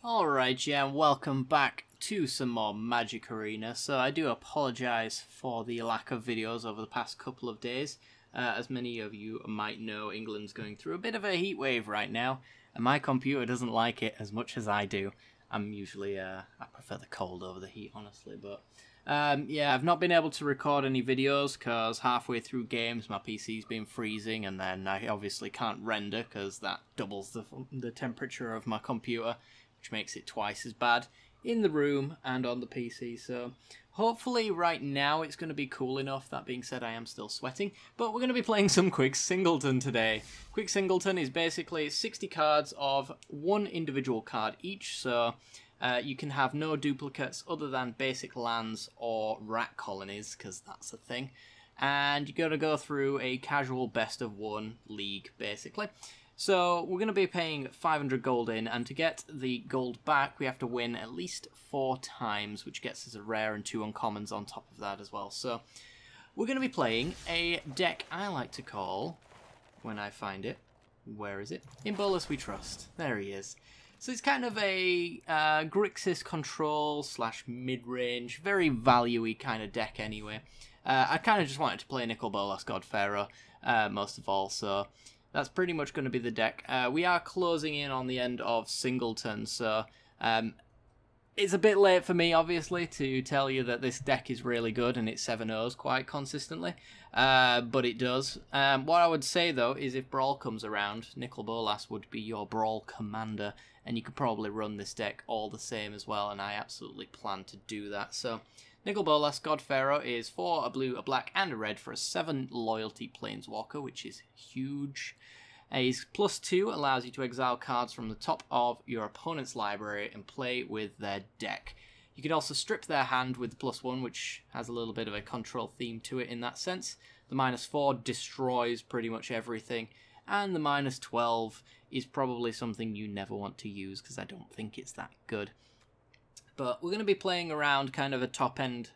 Alright, yeah, and welcome back to some more Magic Arena. So I do apologise for the lack of videos over the past couple of days. As many of you might know, England's going through a bit of a heat wave right now, and my computer doesn't like it as much as I do. I'm usually, I prefer the cold over the heat, honestly, but yeah, I've not been able to record any videos because halfway through games my PC's been freezing, and then I obviously can't render because that doubles the temperature of my computer, which makes it twice as bad in the room and on the PC. So hopefully right now it's going to be cool enough. That being said, I am still sweating, but we're going to be playing some Quick Singleton today. Quick Singleton is basically 60 cards of one individual card each, so you can have no duplicates other than basic lands or rat colonies, because that's a thing. And you're going to go through a casual best of one league, basically. So we're going to be paying 500 gold in, and to get the gold back we have to win at least 4 times, which gets us a rare and 2 uncommons on top of that as well. So we're going to be playing a deck I like to call, when I find it, where is it? In Bolas We Trust. There he is. So it's kind of a Grixis control / mid-range, very value-y kind of deck anyway. I kind of just wanted to play Bolas God Pharaoh most of all, so that's pretty much going to be the deck. We are closing in on the end of Singleton, so it's a bit late for me, obviously, to tell you that this deck is really good and it 7-0s quite consistently, but it does. What I would say, though, is if Brawl comes around, Bolas would be your Brawl commander, and you could probably run this deck all the same as well, and I absolutely plan to do that. So Bolas God Pharaoh is 4, a blue, a black, and a red for a 7 loyalty planeswalker, which is huge. His +2 allows you to exile cards from the top of your opponent's library and play with their deck. You can also strip their hand with the +1, which has a little bit of a control theme to it in that sense. The -4 destroys pretty much everything, and the -12 is probably something you never want to use because I don't think it's that good. But we're going to be playing around kind of a top-end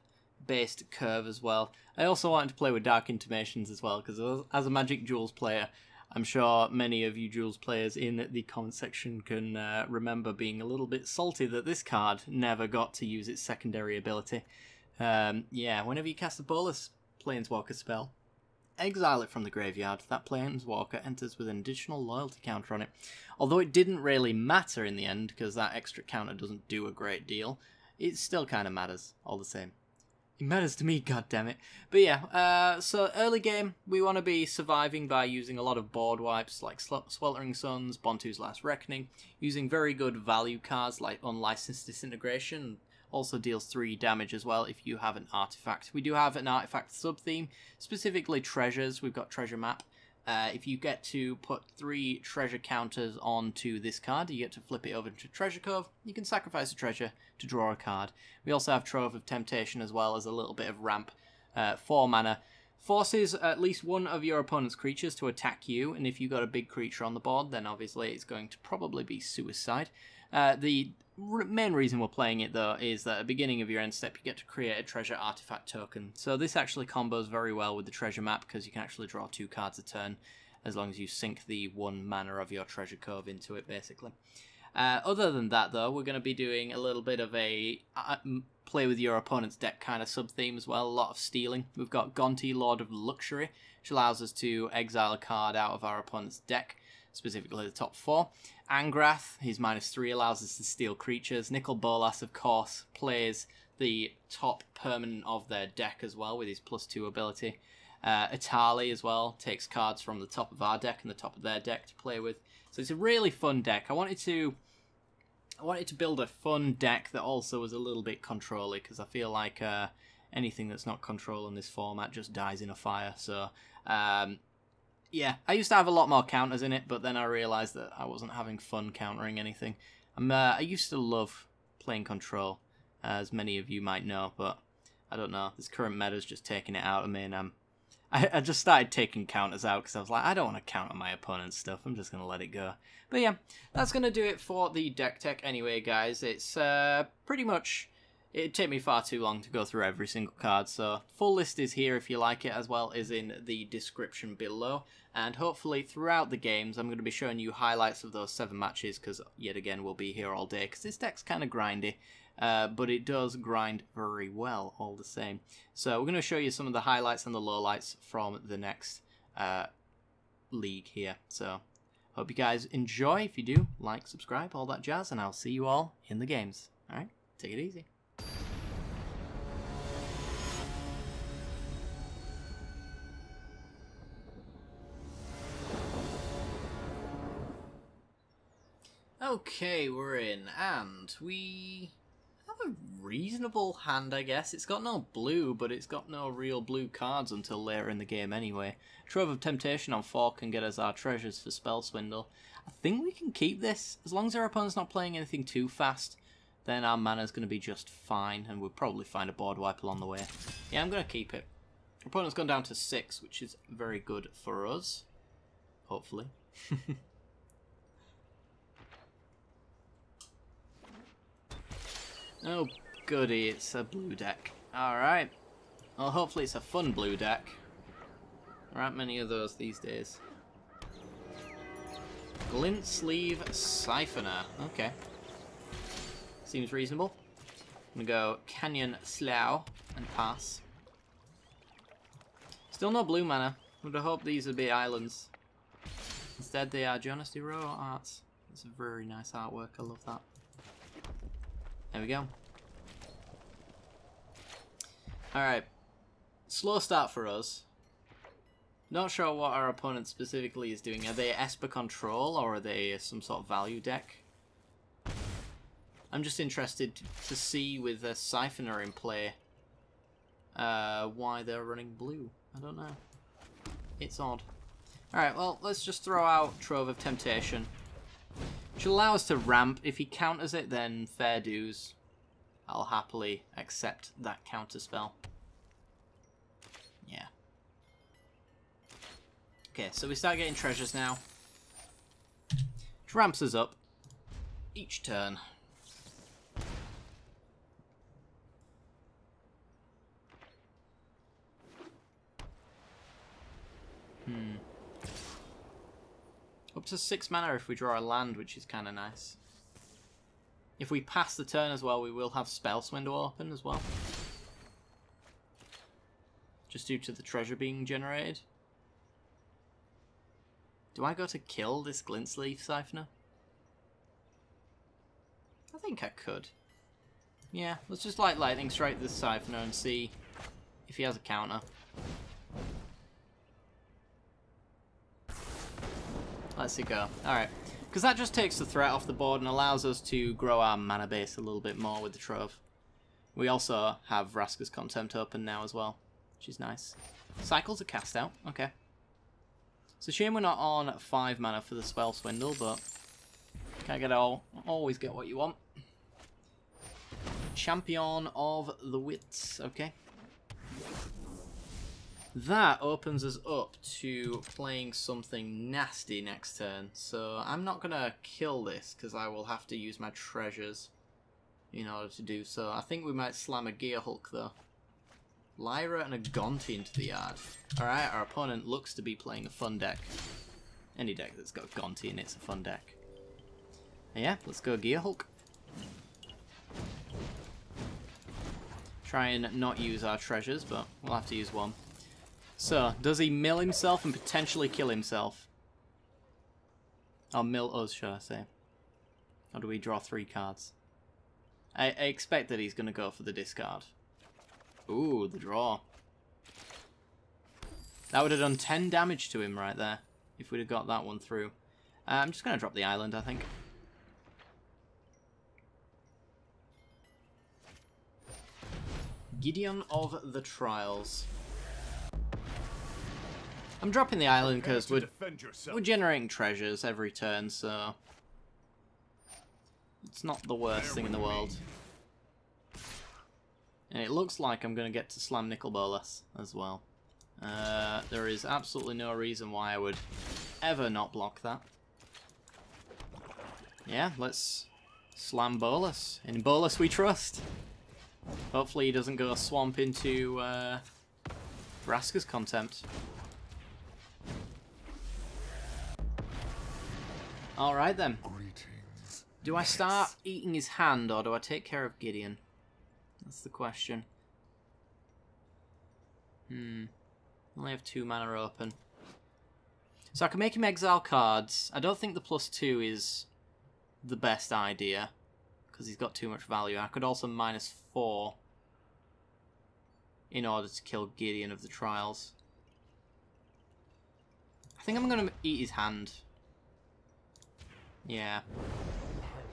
based curve as well. I also wanted to play with Dark Intimations as well, because as a Magic Duels player, I'm sure many of you Duels players in the comment section can remember being a little bit salty that this card never got to use its secondary ability. Yeah, whenever you cast a Bolas Planeswalker spell, exile it from the graveyard. That Planeswalker enters with an additional loyalty counter on it. Although it didn't really matter in the end, because that extra counter doesn't do a great deal, it still kind of matters all the same. It matters to me, goddammit. But yeah, so early game, we want to be surviving by using a lot of board wipes like Sweltering Suns, Bontu's Last Reckoning, using very good value cards like Unlicensed Disintegration, also deals 3 damage as well if you have an artifact. We do have an artifact sub-theme, specifically treasures. We've got Treasure Map. If you get to put 3 treasure counters onto this card, you get to flip it over to Treasure Cove. You can sacrifice a treasure to draw a card. We also have Trove of Temptation as well as a little bit of ramp. 4 mana. Forces at least one of your opponent's creatures to attack you, and if you've got a big creature on the board, then obviously it's going to probably be Suicide. The main reason we're playing it, though, is that at the beginning of your end step you get to create a treasure artifact token. So this actually combos very well with the treasure map because you can actually draw 2 cards a turn as long as you sink the 1 mana of your treasure cove into it, basically. Other than that, though, we're going to be doing a little bit of a play with your opponent's deck kind of sub-theme as well, a lot of stealing. We've got Gonti, Lord of Luxury, which allows us to exile a card out of our opponent's deck, specifically the top 4. Angrath, his -3 allows us to steal creatures. Bolas, of course, plays the top permanent of their deck as well with his +2 ability. Atali as well takes cards from the top of our deck and the top of their deck to play with. So it's a really fun deck. I wanted to build a fun deck that also was a little bit control-y, because I feel like anything that's not control in this format just dies in a fire. So yeah, I used to have a lot more counters in it, but then I realised that I wasn't having fun countering anything. I used to love playing control, as many of you might know, but I don't know, this current meta's just taking it out of me, and I just started taking counters out because I was like, I don't want to counter my opponent's stuff, I'm just going to let it go. But yeah, that's going to do it for the deck tech anyway, guys. It's pretty much it'd take me far too long to go through every single card, so full list is here if you like it, as well as in the description below. And hopefully throughout the games I'm going to be showing you highlights of those 7 matches, because yet again we'll be here all day, because this deck's kind of grindy, but it does grind very well all the same. So we're going to show you some of the highlights and the lowlights from the next league here. So hope you guys enjoy. If you do, like, subscribe, all that jazz, and I'll see you all in the games. Alright, take it easy. Okay, we're in, and we have a reasonable hand, I guess. It's got no blue, but it's got no real blue cards until later in the game anyway. Trove of Temptation on 4 can get us our treasures for Spell Swindle. I think we can keep this. As long as our opponent's not playing anything too fast, then our mana's going to be just fine, and we'll probably find a board wipe along the way. Yeah, I'm going to keep it. Our opponent's gone down to 6, which is very good for us. Hopefully. Oh, goody, it's a blue deck. Alright. Well, hopefully it's a fun blue deck. There aren't many of those these days. Glint Sleeve Siphoner. Okay. Seems reasonable. I'm gonna go Canyon Slough and pass. Still no blue mana. Would have hoped these would be islands. Instead they are Jonas de Rowe arts. It's a very nice artwork, I love that. There we go. Alright. Slow start for us. Not sure what our opponent specifically is doing. Are they Esper Control or are they some sort of value deck? I'm just interested to see with a Siphoner in play why they're running blue. I don't know. It's odd. Alright, well, let's just throw out Trove of Temptation. Which will allow us to ramp. If he counters it, then fair dues. I'll happily accept that counter spell. Yeah. Okay, so we start getting treasures now. Which ramps us up each turn. Up to 6 mana if we draw a land, which is kind of nice. If we pass the turn as well, we will have Spell Swindle open as well. Just due to the treasure being generated. Do I go to kill this Glint Sleeve Siphoner? I think I could. Yeah, let's just like lightning strike this Siphoner and see if he has a counter. Let's see go. Alright. Because that just takes the threat off the board and allows us to grow our mana base a little bit more with the Trove. We also have Vraska's Contempt open now as well, which is nice. Cycles are cast out. Okay. It's a shame we're not on 5 mana for the Spell Swindle, but can't get always get what you want. Champion of the Wits. Okay. That opens us up to playing something nasty next turn. So I'm not going to kill this because I will have to use my treasures in order to do so. I think we might slam a Gear Hulk though. Lyra and a Gonti into the yard. Alright, our opponent looks to be playing a fun deck. Any deck that's got Gonti in it's a fun deck. And yeah, let's go Gear Hulk. Try and not use our treasures, but we'll have to use one. So, does he mill himself and potentially kill himself? Or mill us, shall I say? Or do we draw 3 cards? I expect that he's going to go for the discard. Ooh, the draw. That would have done 10 damage to him right there, if we'd have got that one through. I'm just going to drop the island, I think. Gideon of the Trials. I'm dropping the island because we're generating treasures every turn, so it's not the worst thing in the world. And it looks like I'm going to get to slam Nickel Bolas as well. There is absolutely no reason why I would ever not block that. Yeah, let's slam Bolas. In Bolas we trust. Hopefully he doesn't go swamp into Vraska's Contempt. Alright then. Greetings. Do I start eating his hand or do I take care of Gideon? That's the question. Only have 2 mana open. So I can make him exile cards. I don't think the +2 is the best idea, because he's got too much value. I could also -4 in order to kill Gideon of the Trials. I think I'm going to eat his hand. Yeah.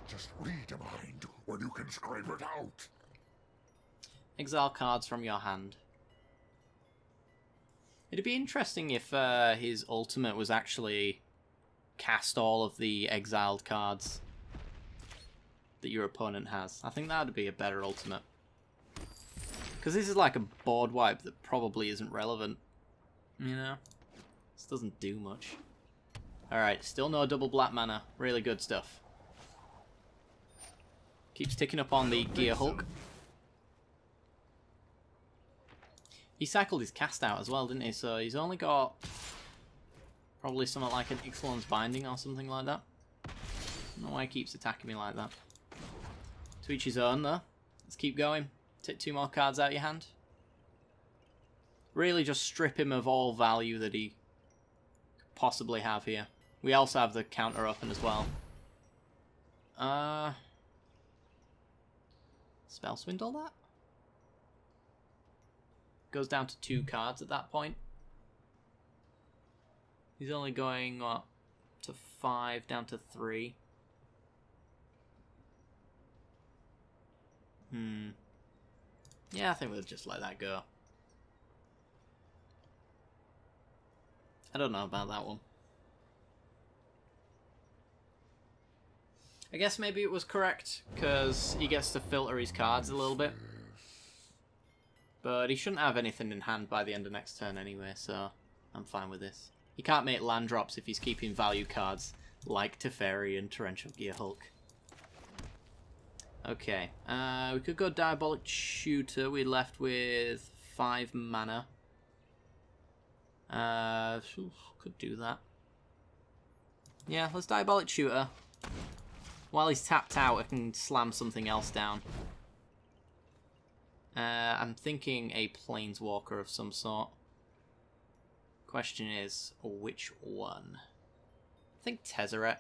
Just read a mind when you can scrape it out. Exile cards from your hand. It'd be interesting if his ultimate was actually cast all of the exiled cards that your opponent has. I think that would be a better ultimate. Because this is like a board wipe that probably isn't relevant. You know? This doesn't do much. Alright, still no double black mana. Really good stuff. Keeps ticking up on the Gear Hulk. He cycled his cast out as well, didn't he? So he's only got probably something like an Ixalan's Binding or something like that. I don't know why he keeps attacking me like that. To each his own, though. Let's keep going. Take 2 more cards out of your hand. Really just strip him of all value that he could possibly have here. We also have the counter open as well. Spell Swindle that? Goes down to 2 cards at that point. He's only going, what, to 5, down to 3. Yeah, I think we'll just let that go. I don't know about that one. I guess maybe it was correct, because he gets to filter his cards a little bit. But he shouldn't have anything in hand by the end of next turn anyway, so I'm fine with this. He can't make land drops if he's keeping value cards like Teferi and Torrential Gear Hulk. Okay, we could go Diabolic Shooter. We're left with 5 mana. Could do that. Yeah, let's Diabolic Shooter. While he's tapped out, I can slam something else down. I'm thinking a Planeswalker of some sort. Question is, which one? I think Tezzeret.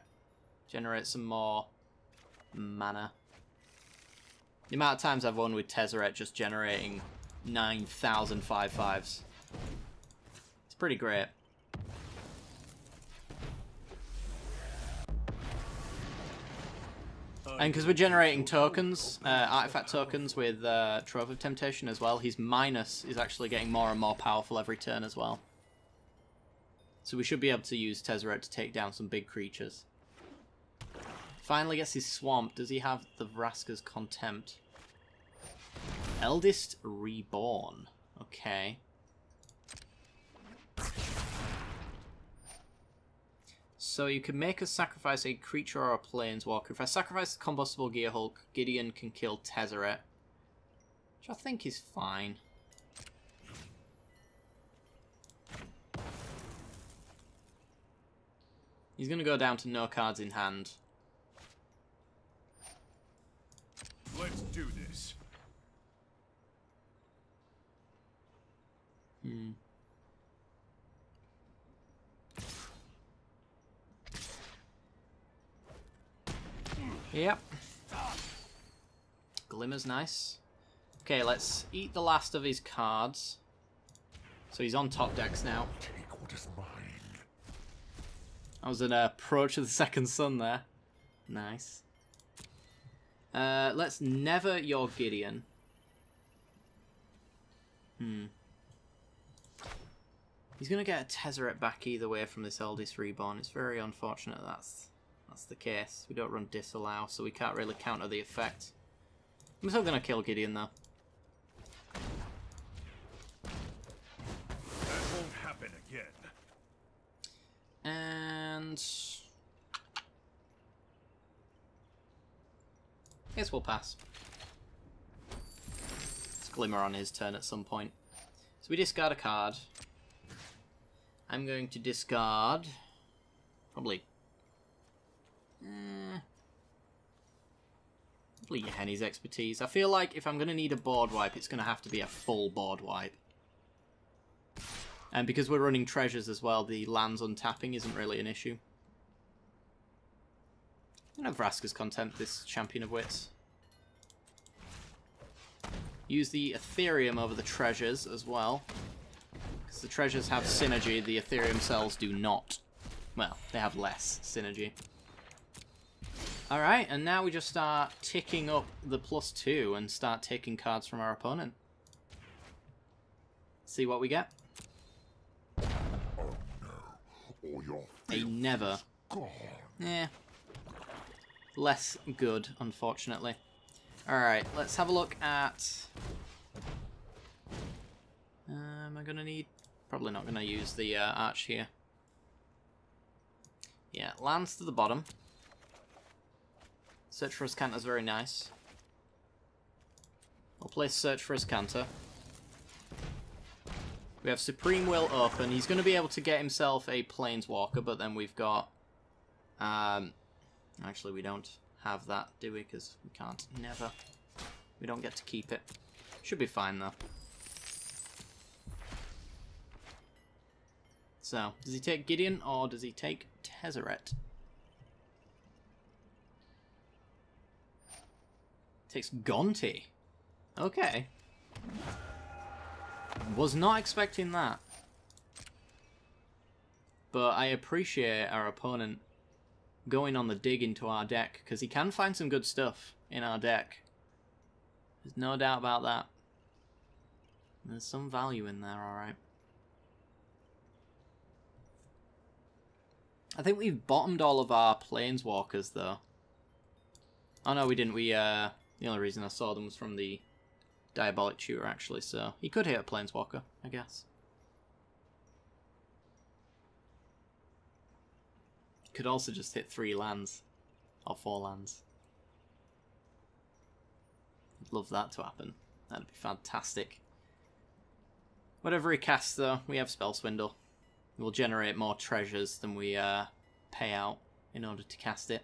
Generate some more mana. The amount of times I've won with Tezzeret just generating 9,000 5/5s. It's pretty great. And because we're generating tokens, artifact tokens with Trove of Temptation as well, his minus is actually getting more and more powerful every turn as well. So we should be able to use Tezzeret to take down some big creatures. Finally gets his Swamp. Does he have the Vraska's Contempt? Eldest Reborn. Okay. So you can make us sacrifice a creature or a planeswalker. If I sacrifice the Combustible Gear Hulk, Gideon can kill Tezzeret, which I think is fine. He's going to go down to no cards in hand. Let's do this. Yep. Glimmer's nice. Okay, let's eat the last of his cards. So he's on top decks now. Take what is mine. That was an approach of the second sun there. Nice. Let's never your Gideon. He's going to get a Tezzeret back either way from this Eldest Reborn. It's very unfortunate that's the case. We don't run Disallow, so we can't really counter the effect. I'm still going to kill Gideon, though. That won't happen again. And I guess we'll pass. Glimmer on his turn at some point. So we discard a card. I'm going to discard... Probably... Probably Henny's Expertise. I feel like if I'm going to need a board wipe, it's going to have to be a full board wipe. And because we're running treasures as well, the lands untapping isn't really an issue. I'm going to have Vraska's Contempt, this Champion of Wits. Use the Ethereum over the treasures as well. Because the treasures have synergy, the Ethereum cells do not. Well, they have less synergy. Alright, and now we just start ticking up the +2 and start taking cards from our opponent. See what we get. A never. Yeah. Less good, unfortunately. Alright, let's have a look at... am I going to need... Probably not going to use the arch here. Yeah, lands to the bottom. Search for Ascanter is very nice. We'll play Search for Ascanter. We have Supreme Will open. He's going to be able to get himself a Planeswalker, but then we've got... actually, we don't have that, do we? Because we can't. Never. We don't get to keep it. Should be fine, though. So, does he take Gideon, or does he take Tezzeret? Takes Gonti. Okay. Was not expecting that. But I appreciate our opponent going on the dig into our deck, because he can find some good stuff in our deck. There's no doubt about that. There's some value in there, alright. I think we've bottomed all of our Planeswalkers, though. Oh no, we didn't. The only reason I saw them was from the Diabolic Tutor, actually, so he could hit a Planeswalker, I guess. Could also just hit 3 lands. Or 4 lands. I'd love that to happen. That'd be fantastic. Whatever he casts, though, we have Spell Swindle. We'll generate more treasures than we pay out in order to cast it.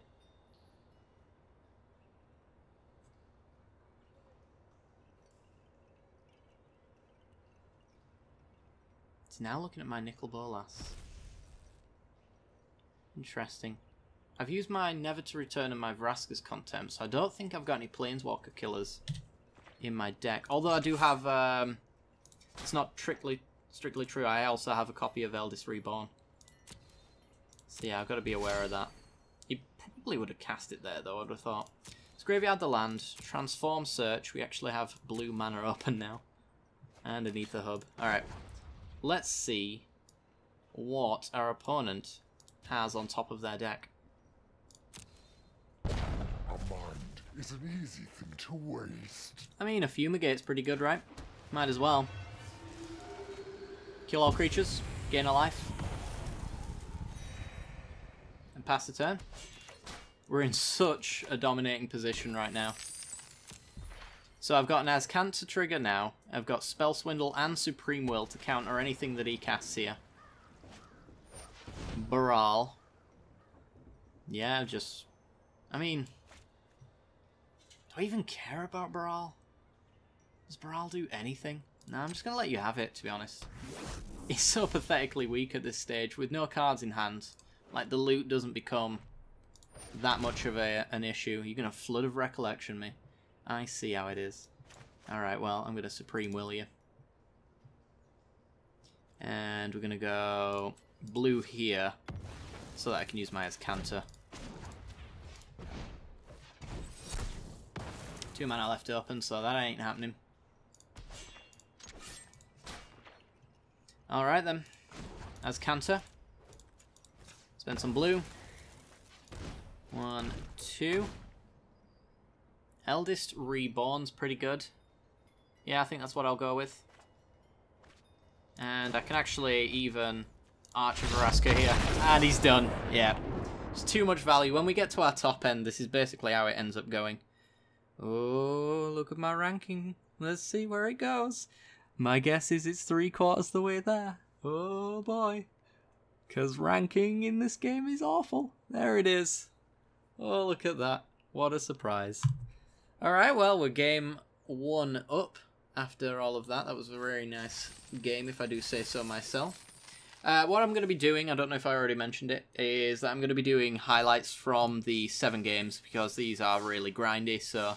It's now looking at my Nicol Bolas. Interesting. I've used my Never to Return and my Vraska's Contempt, so I don't think I've got any Planeswalker killers in my deck. Although I do have, it's not strictly true, I also have a copy of Eldest Reborn. So yeah, I've got to be aware of that. He probably would have cast it there, though, I would have thought. Let's graveyard the land, transform search. We actually have blue mana open now. And an Ether Hub. Alright. Let's see what our opponent has on top of their deck. A mind is an easy thing to waste. I mean, a Fumigate's pretty good, right? Might as well. Kill all creatures, gain a life, and pass the turn. We're in such a dominating position right now. So I've got an Azcanta trigger now. I've got Spell Swindle and Supreme Will to counter anything that he casts here. Baral. Yeah, just... I mean... Do I even care about Baral? Does Baral do anything? No, I'm just going to let you have it, to be honest. He's so pathetically weak at this stage, with no cards in hand. Like, the loot doesn't become that much of an issue. You're going to Flood of Recollection me. I see how it is. Alright, well, I'm going to Supreme Will you. And we're going to go blue here, so that I can use my Azcanta. 2 mana left open, so that ain't happening. Alright then. Azcanta. Spend some blue. 1, 2. Eldest Reborn's pretty good. Yeah, I think that's what I'll go with. And I can actually even Archer Vraska here. And he's done. Yeah. It's too much value. When we get to our top end, this is basically how it ends up going. Oh, look at my ranking. Let's see where it goes. My guess is it's 3/4 of the way there. Oh boy. Because ranking in this game is awful. There it is. Oh, look at that. What a surprise. Alright, well, we're game 1 up after all of that. That was a very nice game, if I do say so myself. What I'm going to be doing, I don't know if I already mentioned it, is that I'm going to be doing highlights from the 7 games, because these are really grindy, so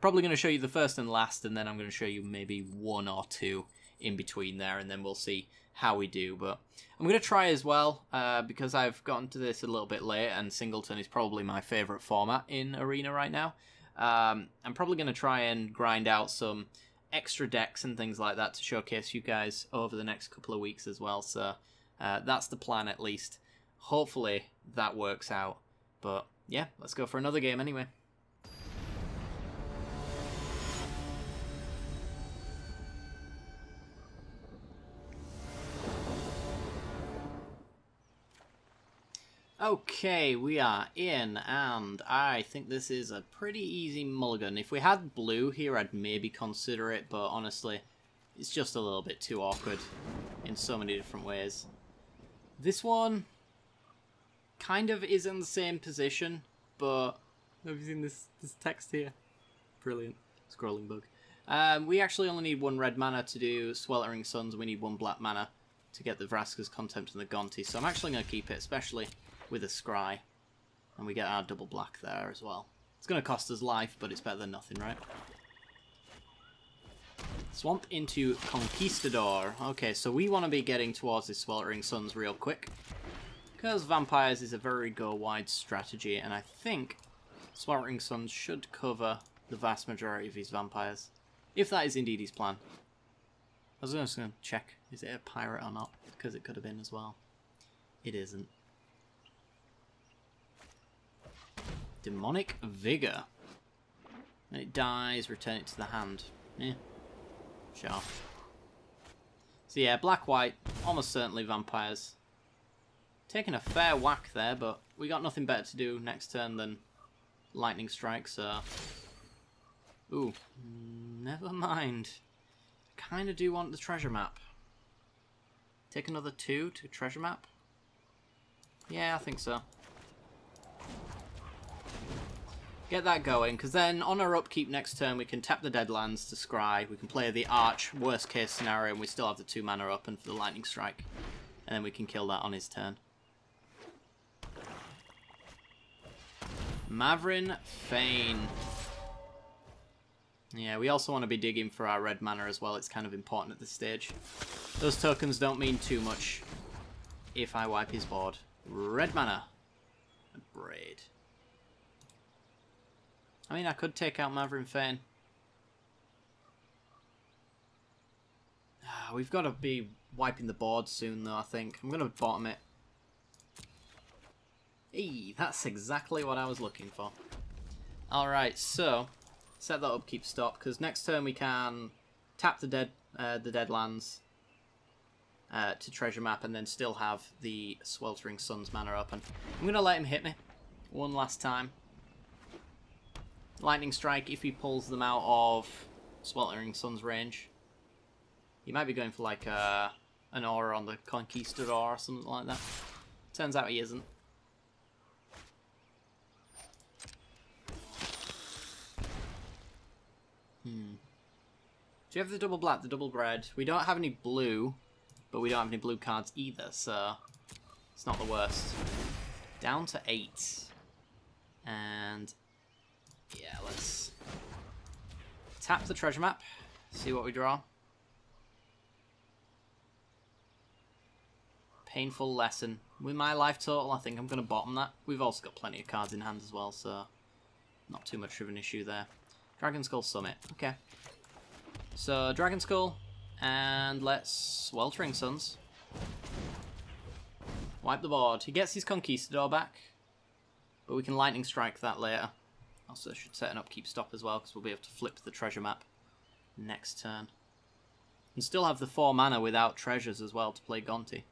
probably going to show you the first and last, and then I'm going to show you maybe 1 or 2 in between there, and then we'll see how we do. But I'm going to try as well, because I've gotten to this a little bit late, and Singleton is probably my favourite format in Arena right now. I'm probably going to try and grind out some extra decks and things like that to showcase you guys over the next couple of weeks as well, so that's the plan at least. Hopefully that works out, but yeah, let's go for another game anyway. Okay, we are in, and I think this is a pretty easy mulligan. If we had blue here, I'd maybe consider it, but honestly, it's just a little bit too awkward in so many different ways. This one kind of is in the same position, but have you seen this text here? Brilliant. Scrolling bug. We actually only need 1 red mana to do Sweltering Suns. We need 1 black mana to get the Vraska's Contempt and the Gonti, so I'm actually going to keep it, especially with a Scry, and we get our double black there as well. It's going to cost us life, but it's better than nothing, right? Swamp into Conquistador. Okay, so we want to be getting towards this Sweltering Suns real quick, because Vampires is a very go-wide strategy, and I think Sweltering Suns should cover the vast majority of his Vampires, if that is indeed his plan. I was just going to check, is it a pirate or not, because it could have been as well. It isn't. Demonic Vigor. When it dies, return it to the hand. Yeah. Sure. So yeah, black-white, almost certainly Vampires. Taking a fair whack there, but we got nothing better to do next turn than Lightning Strike, so... Ooh, never mind. Kinda do want the treasure map. Take another 2 to treasure map? Yeah, I think so. Get that going, because then on our upkeep next turn we can tap the Deadlands to scry, we can play the Arch, worst case scenario, and we still have the 2 mana up and for the Lightning Strike. And then we can kill that on his turn. Mavrin Fane. Yeah, we also want to be digging for our red mana as well, it's kind of important at this stage. Those tokens don't mean too much if I wipe his board. Red mana. A Braid. I mean, I could take out Mavrin Fane. We've got to be wiping the board soon, though, I think. I'm going to bottom it. Hey, that's exactly what I was looking for. Alright, so, set that upkeep stop, because next turn we can tap the Deadlands to treasure map, and then still have the Sweltering Suns mana open. I'm going to let him hit me one last time. Lightning Strike if he pulls them out of Sweltering Suns range. He might be going for like an aura on the Conquistador or something like that. Turns out he isn't. Do you have the double black, the double red? We don't have any blue, but we don't have any blue cards either, so it's not the worst. Down to 8. And yeah, let's tap the treasure map, see what we draw. Painful Lesson. With my life total, I think I'm going to bottom that. We've also got plenty of cards in hand as well, so not too much of an issue there. Dragon Skull Summit. Okay. So, Dragon Skull, and let's Sweltering Suns. Wipe the board. He gets his Conquistador back, but we can Lightning Strike that later. Also should set an upkeep stop as well, because we'll be able to flip the treasure map next turn. And still have the 4 mana without treasures as well to play Gonti.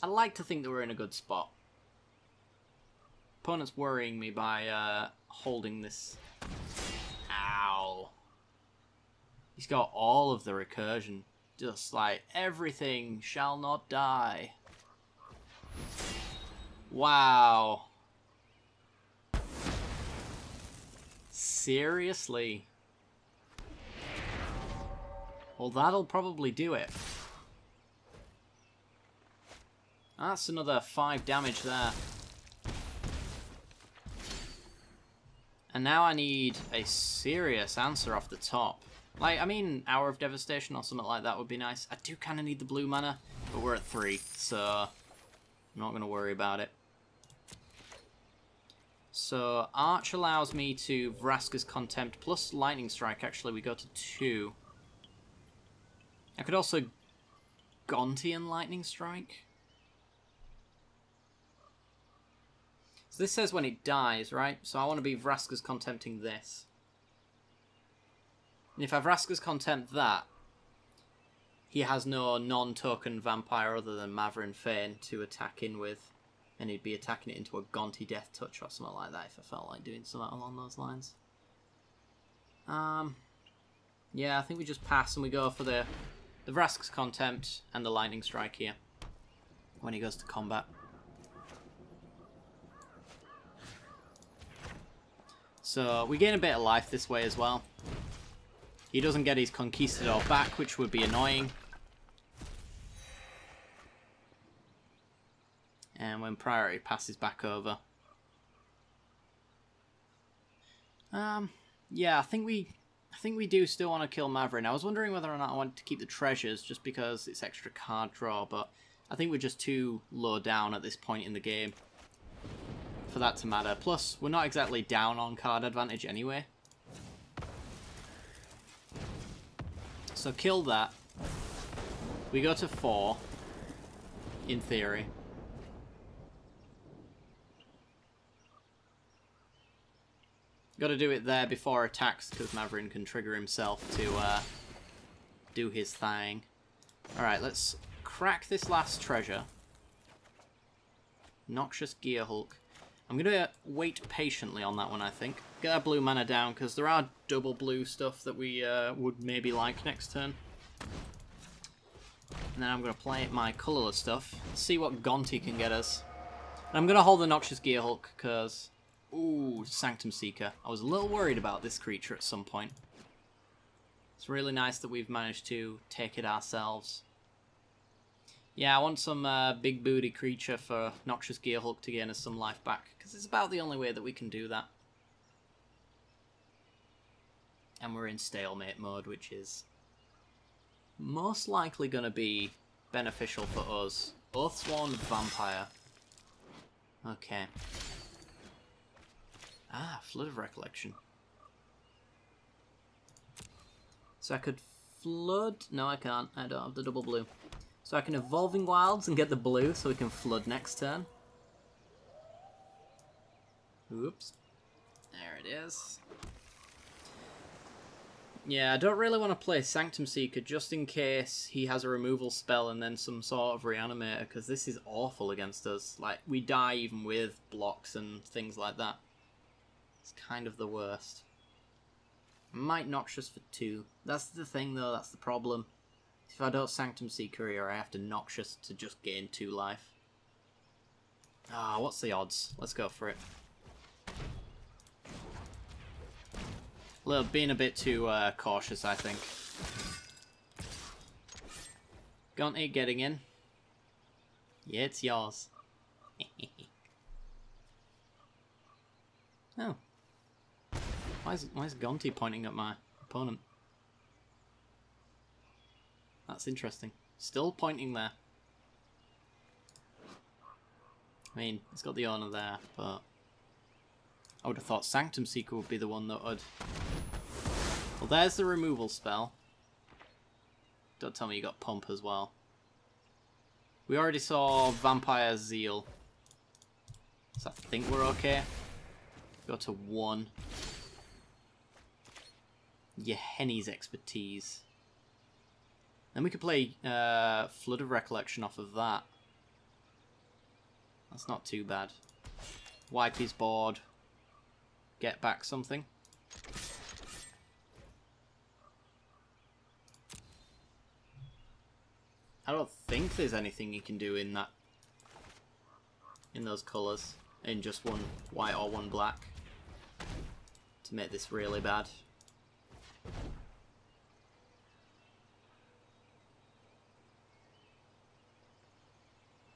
I like to think that we're in a good spot. Opponent's worrying me by holding this Wow. He's got all of the recursion. Just like, everything shall not die. Wow. Seriously? Well, that'll probably do it. That's another 5 damage there. And now I need a serious answer off the top. Like, I mean, Hour of Devastation or something like that would be nice. I do kind of need the blue mana, but we're at 3, so I'm not going to worry about it. So, Arch allows me to Vraska's Contempt plus Lightning Strike. Actually, we go to 2. I could also Gontian Lightning Strike. So this says when it dies, right? So I want to be Vraska's Contempting this. And if I Vraska's Contempt that, he has no non-token vampire other than Mavrin Fane to attack in with. And he'd be attacking it into a Gonti Death Touch or something like that if I felt like doing something along those lines. Yeah, I think we just pass and we go for the Vraska's Contempt and the Lightning Strike here when he goes to combat. So we gain a bit of life this way as well. He doesn't get his Conquistador back, which would be annoying. And when priority passes back over. Yeah, I think we do still want to kill Mavrin. I was wondering whether or not I wanted to keep the treasures just because it's extra card draw, but I think we're just too low down at this point in the game for that to matter. Plus, we're not exactly down on card advantage anyway. So kill that. We go to 4, in theory. Got to do it there before attacks because Mavrin can trigger himself to do his thing. Alright, let's crack this last treasure. Noxious Gearhulk. I'm going to wait patiently on that one, I think. Get our blue mana down, because there are double blue stuff that we would maybe like next turn. And then I'm going to play my colourless stuff, see what Gonti can get us. And I'm going to hold the Noxious Gearhulk, because... Ooh, Sanctum Seeker. I was a little worried about this creature at some point. It's really nice that we've managed to take it ourselves. Yeah, I want some big booty creature for Noxious Gearhulk to gain us some life back, because it's about the only way that we can do that. And we're in stalemate mode, which is most likely going to be beneficial for us. Oathsworn Vampire. Okay. Ah, Flood of Recollection. So I could flood... No, I can't. I don't have the double blue. So I can Evolving Wilds and get the blue so we can flood next turn. Oops. There it is. Yeah, I don't really want to play Sanctum Seeker just in case he has a removal spell and then some sort of reanimator, because this is awful against us. Like, we die even with blocks and things like that. It's kind of the worst. Might Noxious for 2. That's the thing though, that's the problem. If I don't Sanctum Seeker here, I have to Noxious to just gain 2 life. Ah, what's the odds? Let's go for it. Well, being a bit too cautious, I think. Gonti getting in. Yeah, it's yours. Oh. Why is Gonti pointing at my opponent? That's interesting. Still pointing there. I mean, it's got the owner there, but I would have thought Sanctum Seeker would be the one that would... Well, there's the removal spell. Don't tell me you got Pump as well. We already saw Vampire Zeal. So I think we're okay. Go to 1. Yehenny's Expertise. Then we could play Flood of Recollection off of that. That's not too bad. Wipe his board. Get back something. I don't think there's anything you can do in that, in those colours, in just one white or one black, to make this really bad.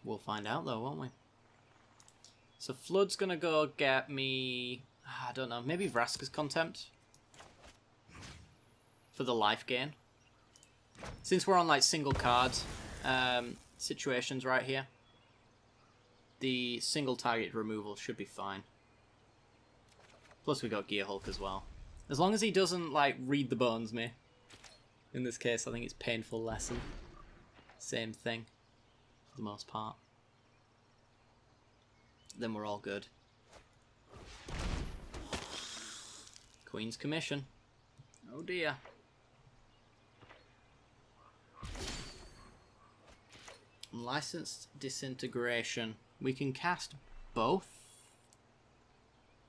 We'll find out though, won't we? So Flood's gonna go get me, I don't know, maybe Vraska's Contempt for the life gain. Since we're on like single card situations right here, the single target removal should be fine. Plus we got Gear Hulk as well. As long as he doesn't like read the bones me. In this case I think it's Painful Lesson. Same thing for the most part. Then we're all good. Queen's Commission. Oh dear. Licensed Disintegration. We can cast both?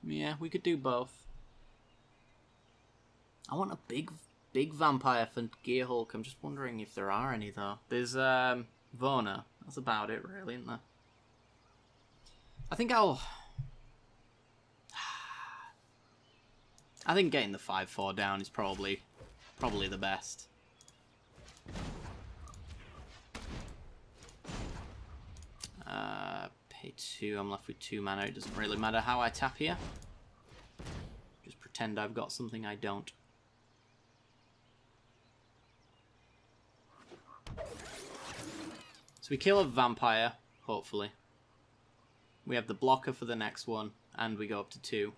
Yeah, we could do both. I want a big vampire for Gear Hulk. I'm just wondering if there are any though. There's Vona. That's about it really, isn't there? I think I think getting the 5/4 down is probably the best. Pay 2, I'm left with 2 mana. It doesn't really matter how I tap here. Just pretend I've got something I don't. So we kill a vampire, hopefully. We have the blocker for the next one, and we go up to 2.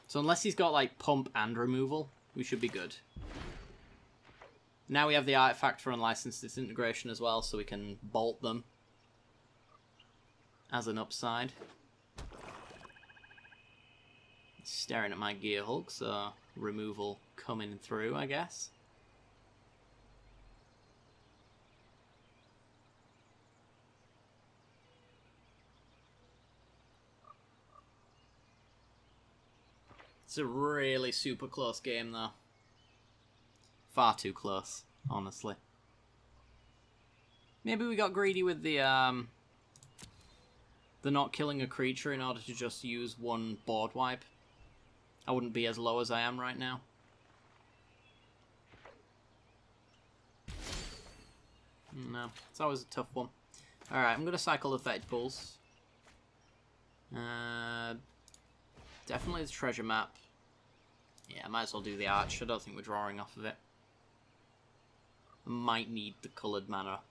So unless he's got like pump and removal, we should be good. Now we have the artifact for unlicensed disintegration as well, so we can bolt them as an upside. Staring at my Gear Hulk, so removal coming through, I guess. It's a really super close game though. Far too close, honestly. Maybe we got greedy with the not killing a creature in order to just use one board wipe. I wouldn't be as low as I am right now. No, it's always a tough one. Alright, I'm going to cycle the Fetid Pulse. Definitely the treasure map. Yeah, I might as well do the arch. I don't think we're drawing off of it. Might need the coloured mana.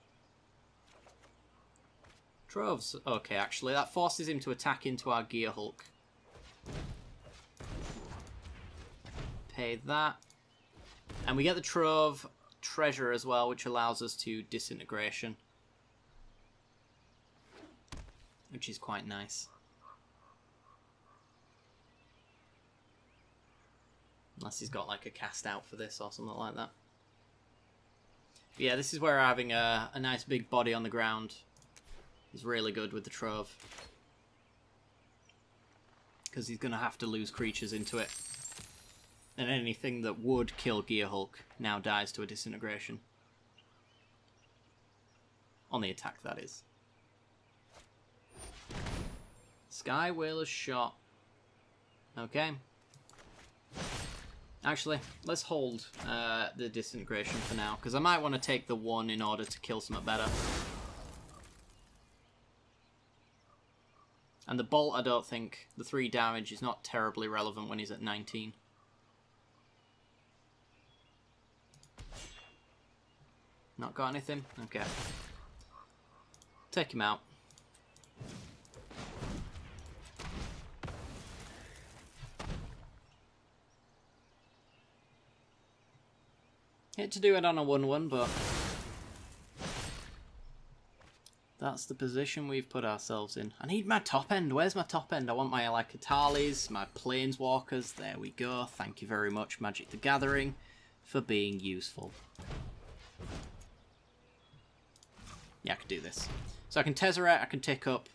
Troves. Okay, actually, that forces him to attack into our Gear Hulk. Pay that. And we get the Trove treasure as well, which allows us to disintegration. Which is quite nice. Unless he's got like a cast out for this or something like that. But yeah, this is where having a nice big body on the ground is really good with the Trove. Because he's going to have to lose creatures into it. And anything that would kill Gear Hulk now dies to a disintegration. On the attack, that is. Sky Whaler's Shot. Okay. Actually, let's hold the disintegration for now, because I might want to take the 1 in order to kill something better. And the bolt, I don't think, the 3 damage is not terribly relevant when he's at 19. Not got anything? Okay. Take him out. Hate to do it on a 1/1, but that's the position we've put ourselves in. I need my top end. Where's my top end? I want my Alakatalis, my Planeswalkers. There we go. Thank you very much, Magic the Gathering, for being useful. Yeah, I can do this. So I can Tezzeret, I can tick up,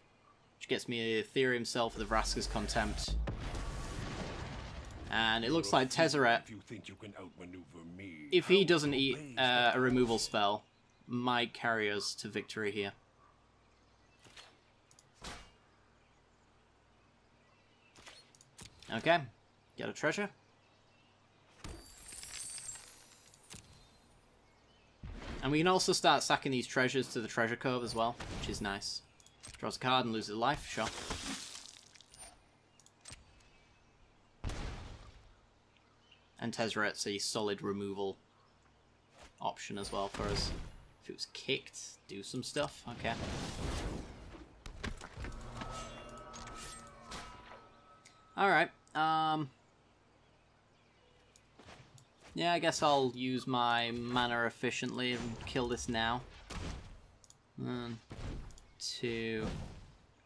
which gets me a Ethereum Cell for the Vraska's Contempt. And it looks like Tezzeret, if he doesn't eat a removal spell, might carry us to victory here. Okay, get a treasure. And we can also start sacking these treasures to the treasure cove as well, which is nice. Draws a card and loses life, sure. And Tezzeret's a solid removal option as well for us. If it was kicked, do some stuff. Okay. Alright. Yeah, I guess I'll use my mana efficiently and kill this now. 1, 2.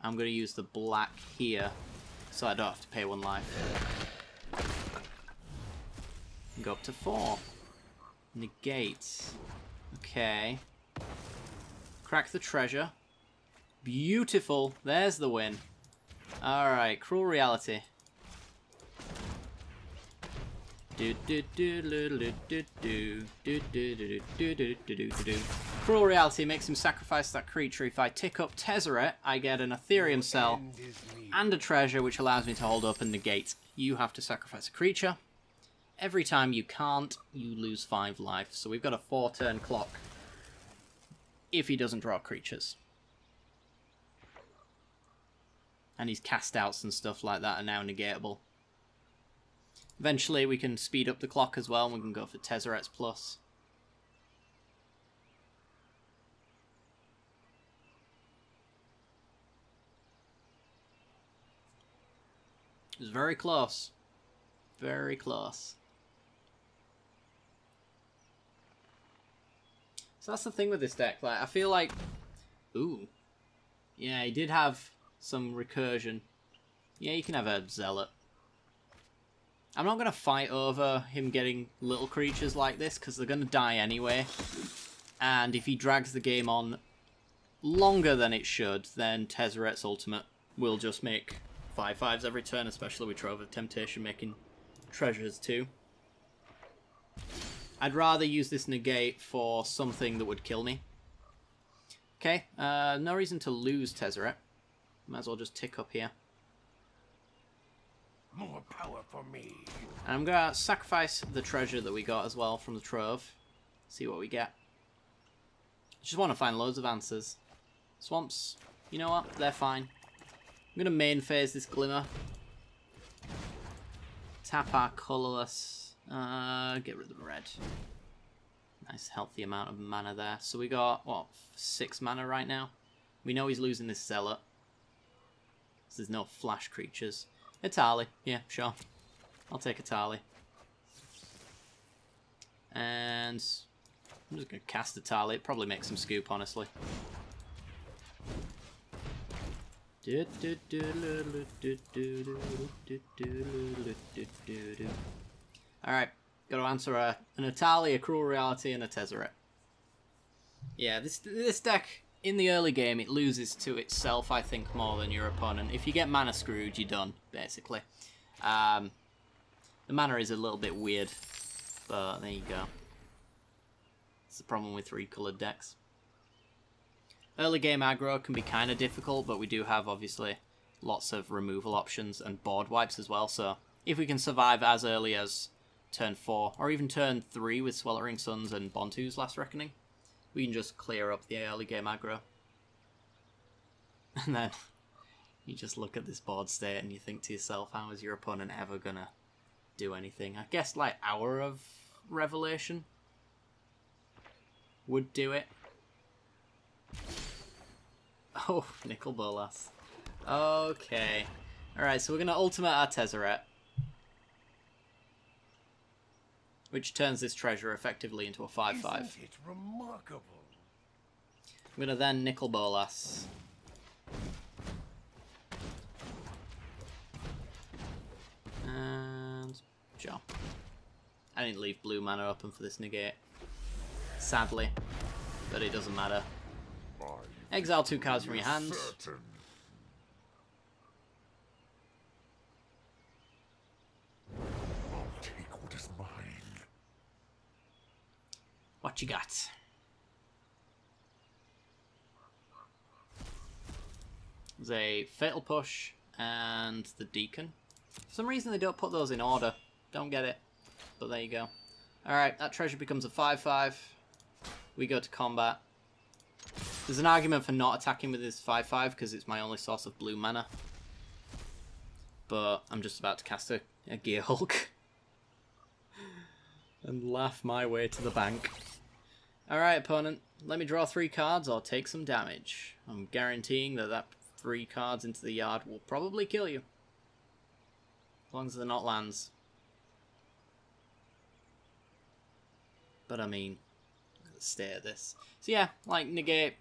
I'm going to use the black here, so I don't have to pay 1 life. Go up to 4. Negate. Okay. Crack the treasure. Beautiful. There's the win. Alright, Cruel Reality. Cruel Reality makes him sacrifice that creature. If I tick up Tezzeret, I get an Ethereum Cell and a treasure, which allows me to hold up and negate. You have to sacrifice a creature. Every time you can't, you lose 5 life. So we've got a 4-turn clock if he doesn't draw creatures. And his cast outs and stuff like that are now negatable. Eventually we can speed up the clock as well, and we can go for Tezzeret's plus. It was very close. Very close. So that's the thing with this deck. Like, I feel like... Ooh. Yeah, he did have some recursion. Yeah, you can have a Zealot. I'm not going to fight over him getting little creatures like this, because they're going to die anyway. And if he drags the game on longer than it should, then Tezzeret's ultimate will just make 5/5s every turn, especially with Trove of Temptation making treasures too. I'd rather use this negate for something that would kill me. Okay, no reason to lose Tezzeret. Might as well just tick up here. More power for me. And I'm going to sacrifice the treasure that we got as well from the Trove. See what we get. Just want to find loads of answers. Swamps, you know what? They're fine. I'm going to main phase this Glimmer. Tap our colourless. Get rid of the red. Nice healthy amount of mana there. So we got, what, 6 mana right now? We know he's losing this Zealot. So there's no flash creatures. Itali. Yeah, sure. I'll take Itali. And I'm just going to cast Itali. It probably makes some scoop, honestly. Alright, got to answer an Itali, a Cruel Reality, and a Tezzeret. Yeah, this deck, in the early game, it loses to itself, I think, more than your opponent. If you get mana screwed, you're done, basically. The mana is a little bit weird, but there you go. It's the problem with 3-coloured decks. Early game aggro can be kind of difficult, but we do have, obviously, lots of removal options and board wipes as well, so if we can survive as early as turn 4, or even turn 3 with Sweltering Suns and Bontu's Last Reckoning, we can just clear up the early game aggro. And then you just look at this board state and you think to yourself, how is your opponent ever gonna do anything? I guess, like, Hour of Revelation would do it. Oh, Nicol Bolas. Okay. Alright, so we're going to ultimate our Tezzeret, which turns this treasure effectively into a 5/5. Isn't it remarkable? I'm going to then Nicol Bolas. And sure. I didn't leave blue mana open for this negate. Sadly. But it doesn't matter. Exile 2 cards from your hand. Certain. What you got? There's a Fatal Push and the Deacon. For some reason they don't put those in order. Don't get it. But there you go. Alright, that treasure becomes a 5-5. We go to combat. There's an argument for not attacking with this 5-5 because it's my only source of blue mana. But I'm just about to cast a Gear Hulk. And laugh my way to the bank. Alright, opponent. Let me draw 3 cards or take some damage. I'm guaranteeing that 3 cards into the yard will probably kill you. As long as they're not lands. But I mean, let's stay at this. So yeah, like negate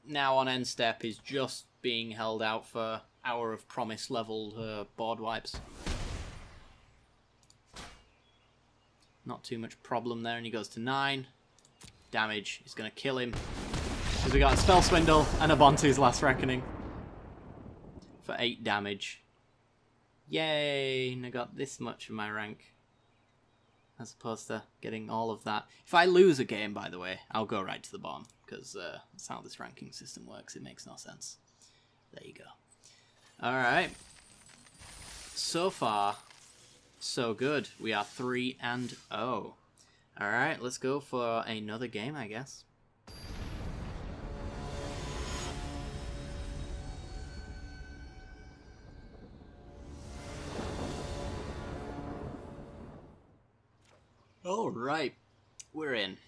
now on end step is just being held out for Hour of Promise level board wipes. Not too much problem there, and he goes to 9. Damage is going to kill him. Because we got a Spell Swindle and a Bontu's Last Reckoning. For 8 damage. Yay! And I got this much of my rank. As opposed to getting all of that. If I lose a game, by the way, I'll go right to the bottom. Because that's how this ranking system works. It makes no sense. There you go. Alright. So far, so good. We are 3-0. Alright, let's go for another game, I guess. Alright, we're in.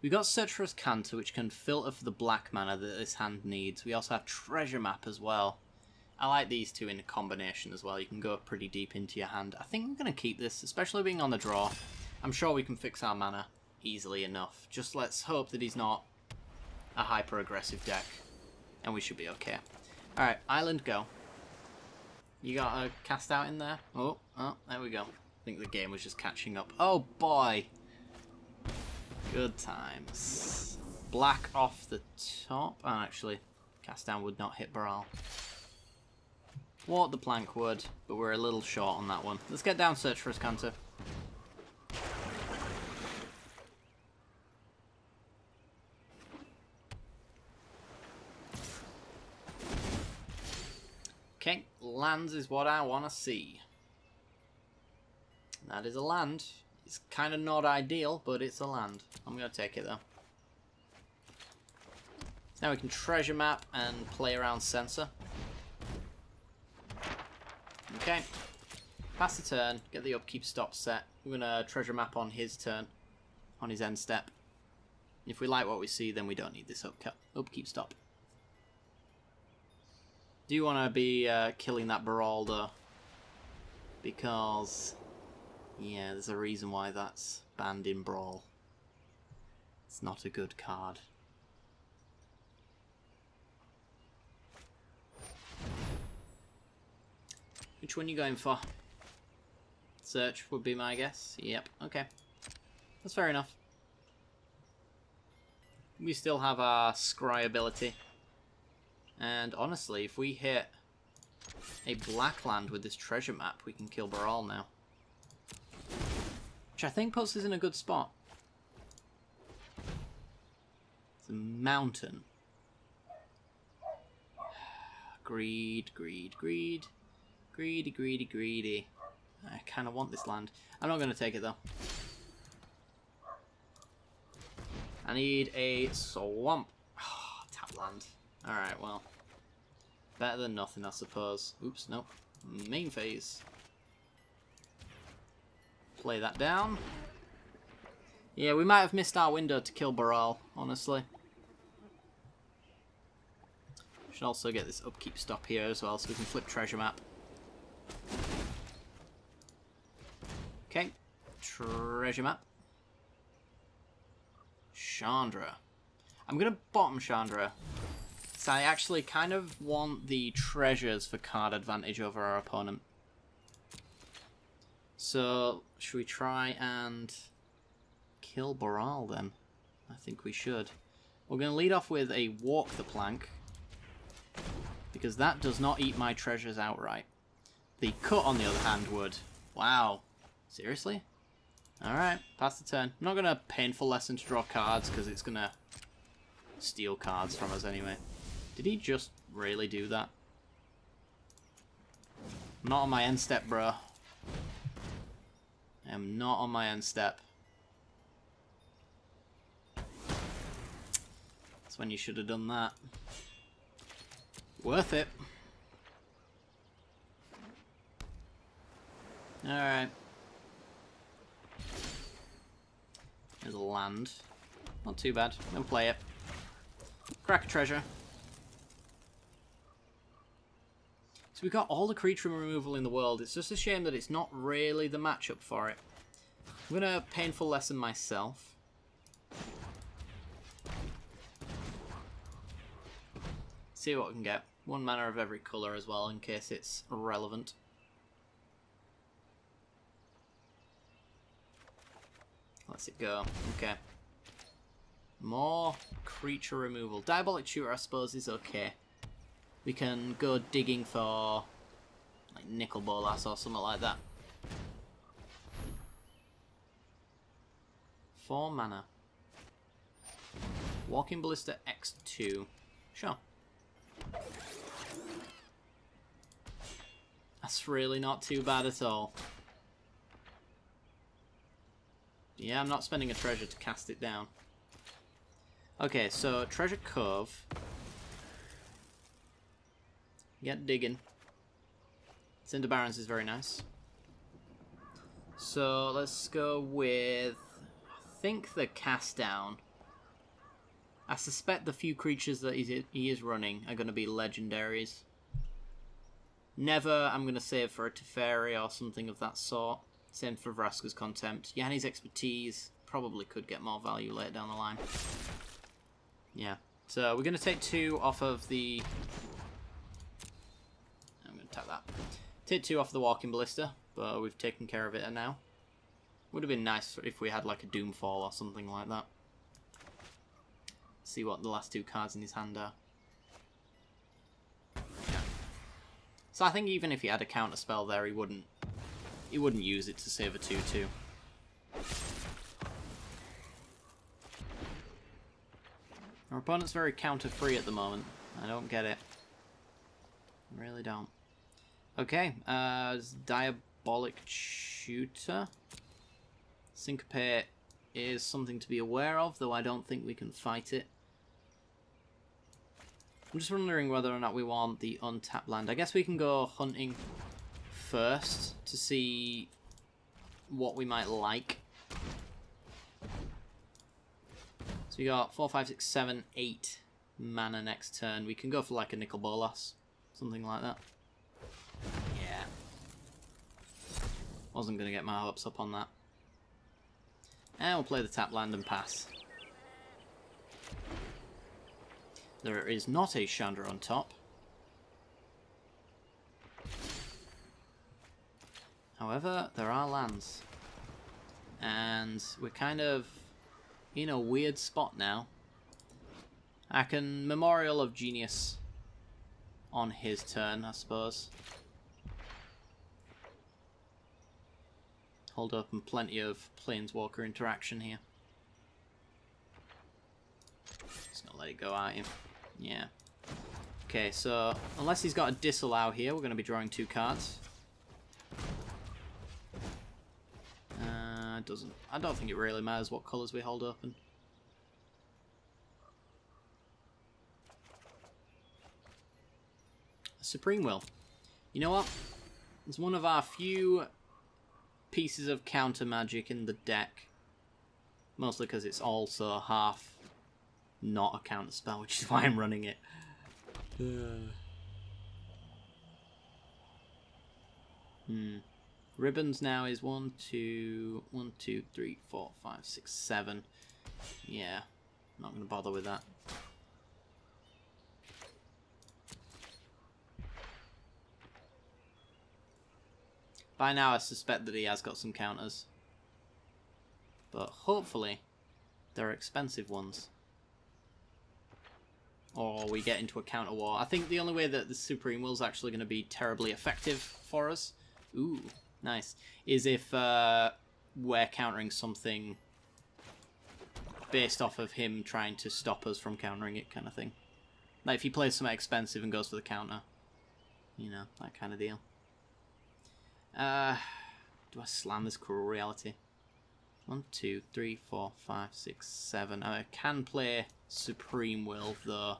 We've got Searcher's Canter, which can filter for the black mana that this hand needs. We also have Treasure Map as well. I like these two in a combination as well. You can go pretty deep into your hand. I think I'm going to keep this, especially being on the draw. I'm sure we can fix our mana easily enough. Just let's hope that he's not a hyper-aggressive deck. And we should be okay. Alright, Island, go. You got a cast out in there? Oh, there we go. I think the game was just catching up. Oh boy! Good times. Black off the top. Oh, actually, cast down would not hit Baral. Wart the Plank would, but we're a little short on that one. Let's get down Search for his Canter. Okay, lands is what I want to see. That is a land. It's kind of not ideal, but it's a land. I'm going to take it though. Now we can Treasure Map and play around Censor. Okay. Pass the turn, get the upkeep stop set. We're going to Treasure Map on his turn, on his end step. If we like what we see, then we don't need this upkeep stop. Do you want to be killing that Baral though? Because, yeah, there's a reason why that's banned in Brawl. It's not a good card. Which one are you going for? Search would be my guess. Yep, okay. That's fair enough. We still have our Scry ability. And honestly, if we hit a black land with this Treasure Map, we can kill Baral now. Which I think puts us in a good spot. It's a mountain. Greed, greed, greed. Greedy, greedy, greedy. I kind of want this land. I'm not going to take it though. I need a swamp. Oh, tap land. Alright, well. Better than nothing, I suppose. Oops, nope. Main phase. Play that down. Yeah, we might have missed our window to kill Baral, honestly. Should also get this upkeep stop here as well, so we can flip Treasure Map. Okay, Treasure Map. Chandra. I'm going to bottom Chandra. So I actually kind of want the treasures for card advantage over our opponent. So, should we try and kill Baral then? I think we should. We're going to lead off with a Walk the Plank, because that does not eat my treasures outright. The Cut, on the other hand, would. Wow. Seriously? Alright, pass the turn. I'm not going to painful lesson to draw cards because it's going to steal cards from us anyway. Did he just really do that? I'm not on my end step, bro. I am not on my end step. That's when you should have done that. Worth it. Alright. There's a land. Not too bad. Don't play it. Crack a treasure. So we've got all the creature removal in the world. It's just a shame that it's not really the matchup for it. I'm going to painful lesson myself. See what we can get. 1 mana of every colour as well, in case it's relevant. Let's it go. Okay. More creature removal. Diabolic Shooter, I suppose, is okay. We can go digging for like Nickel Bolas or something like that. 4 mana. Walking Ballista X2. Sure. That's really not too bad at all. Yeah, I'm not spending a treasure to cast it down. Okay, so Treasure Cove. Get digging. Cinder Barrens is very nice. So let's go with, I think, the cast down. I suspect the few creatures that he is running are going to be legendaries. Never, I'm going to save for a Teferi or something of that sort. Same for Vraska's Contempt. Yanni's Expertise probably could get more value later down the line. Yeah, so we're going to take 2 off of the... I'm going to tap that. Take 2 off the Walking Ballista, but we've taken care of it now. Would have been nice if we had like a Doomfall or something like that. See what the last 2 cards in his hand are. Yeah. So I think even if he had a counter spell there, he wouldn't use it to save a 2/2. Our opponent's very counter-free at the moment. I don't get it. I really don't. Okay, Diabolic Shooter. Syncopate is something to be aware of, though I don't think we can fight it. I'm just wondering whether or not we want the untapped land. I guess we can go hunting first to see what we might like. So we got 4, 5, 6, 7, 8 mana next turn. We can go for like a Nickel Bolas, something like that. Yeah. Wasn't going to get my hopes up on that. And we'll play the tap land and pass. There is not a Chandra on top. However, there are lands. And we're kind of in a weird spot now. I can Memorial of Genius on his turn, I suppose. Hold open plenty of Planeswalker interaction here. Just gonna let it go at him. Yeah. Okay, so unless he's got a disallow here, we're gonna be drawing 2 cards. Doesn't. I don't think it really matters what colours we hold open. Supreme Will. You know what? It's one of our few pieces of counter magic in the deck. Mostly because it's also half not a counter spell, which is why I'm running it. Ribbons now is 1, 2, 3, 4, 5, 6, 7. Yeah, not going to bother with that. By now I suspect that he has got some counters. But hopefully they're expensive ones. Or we get into a counter war. I think the only way that the Supreme Will is actually going to be terribly effective for us, ooh, nice, is if we're countering something based off of him trying to stop us from countering it, kind of thing. Like if he plays something expensive and goes for the counter, you know, that kind of deal. Do I slam this Cruel Reality? 1, 2, 3, 4, 5, 6, 7. I can play Supreme Will, though.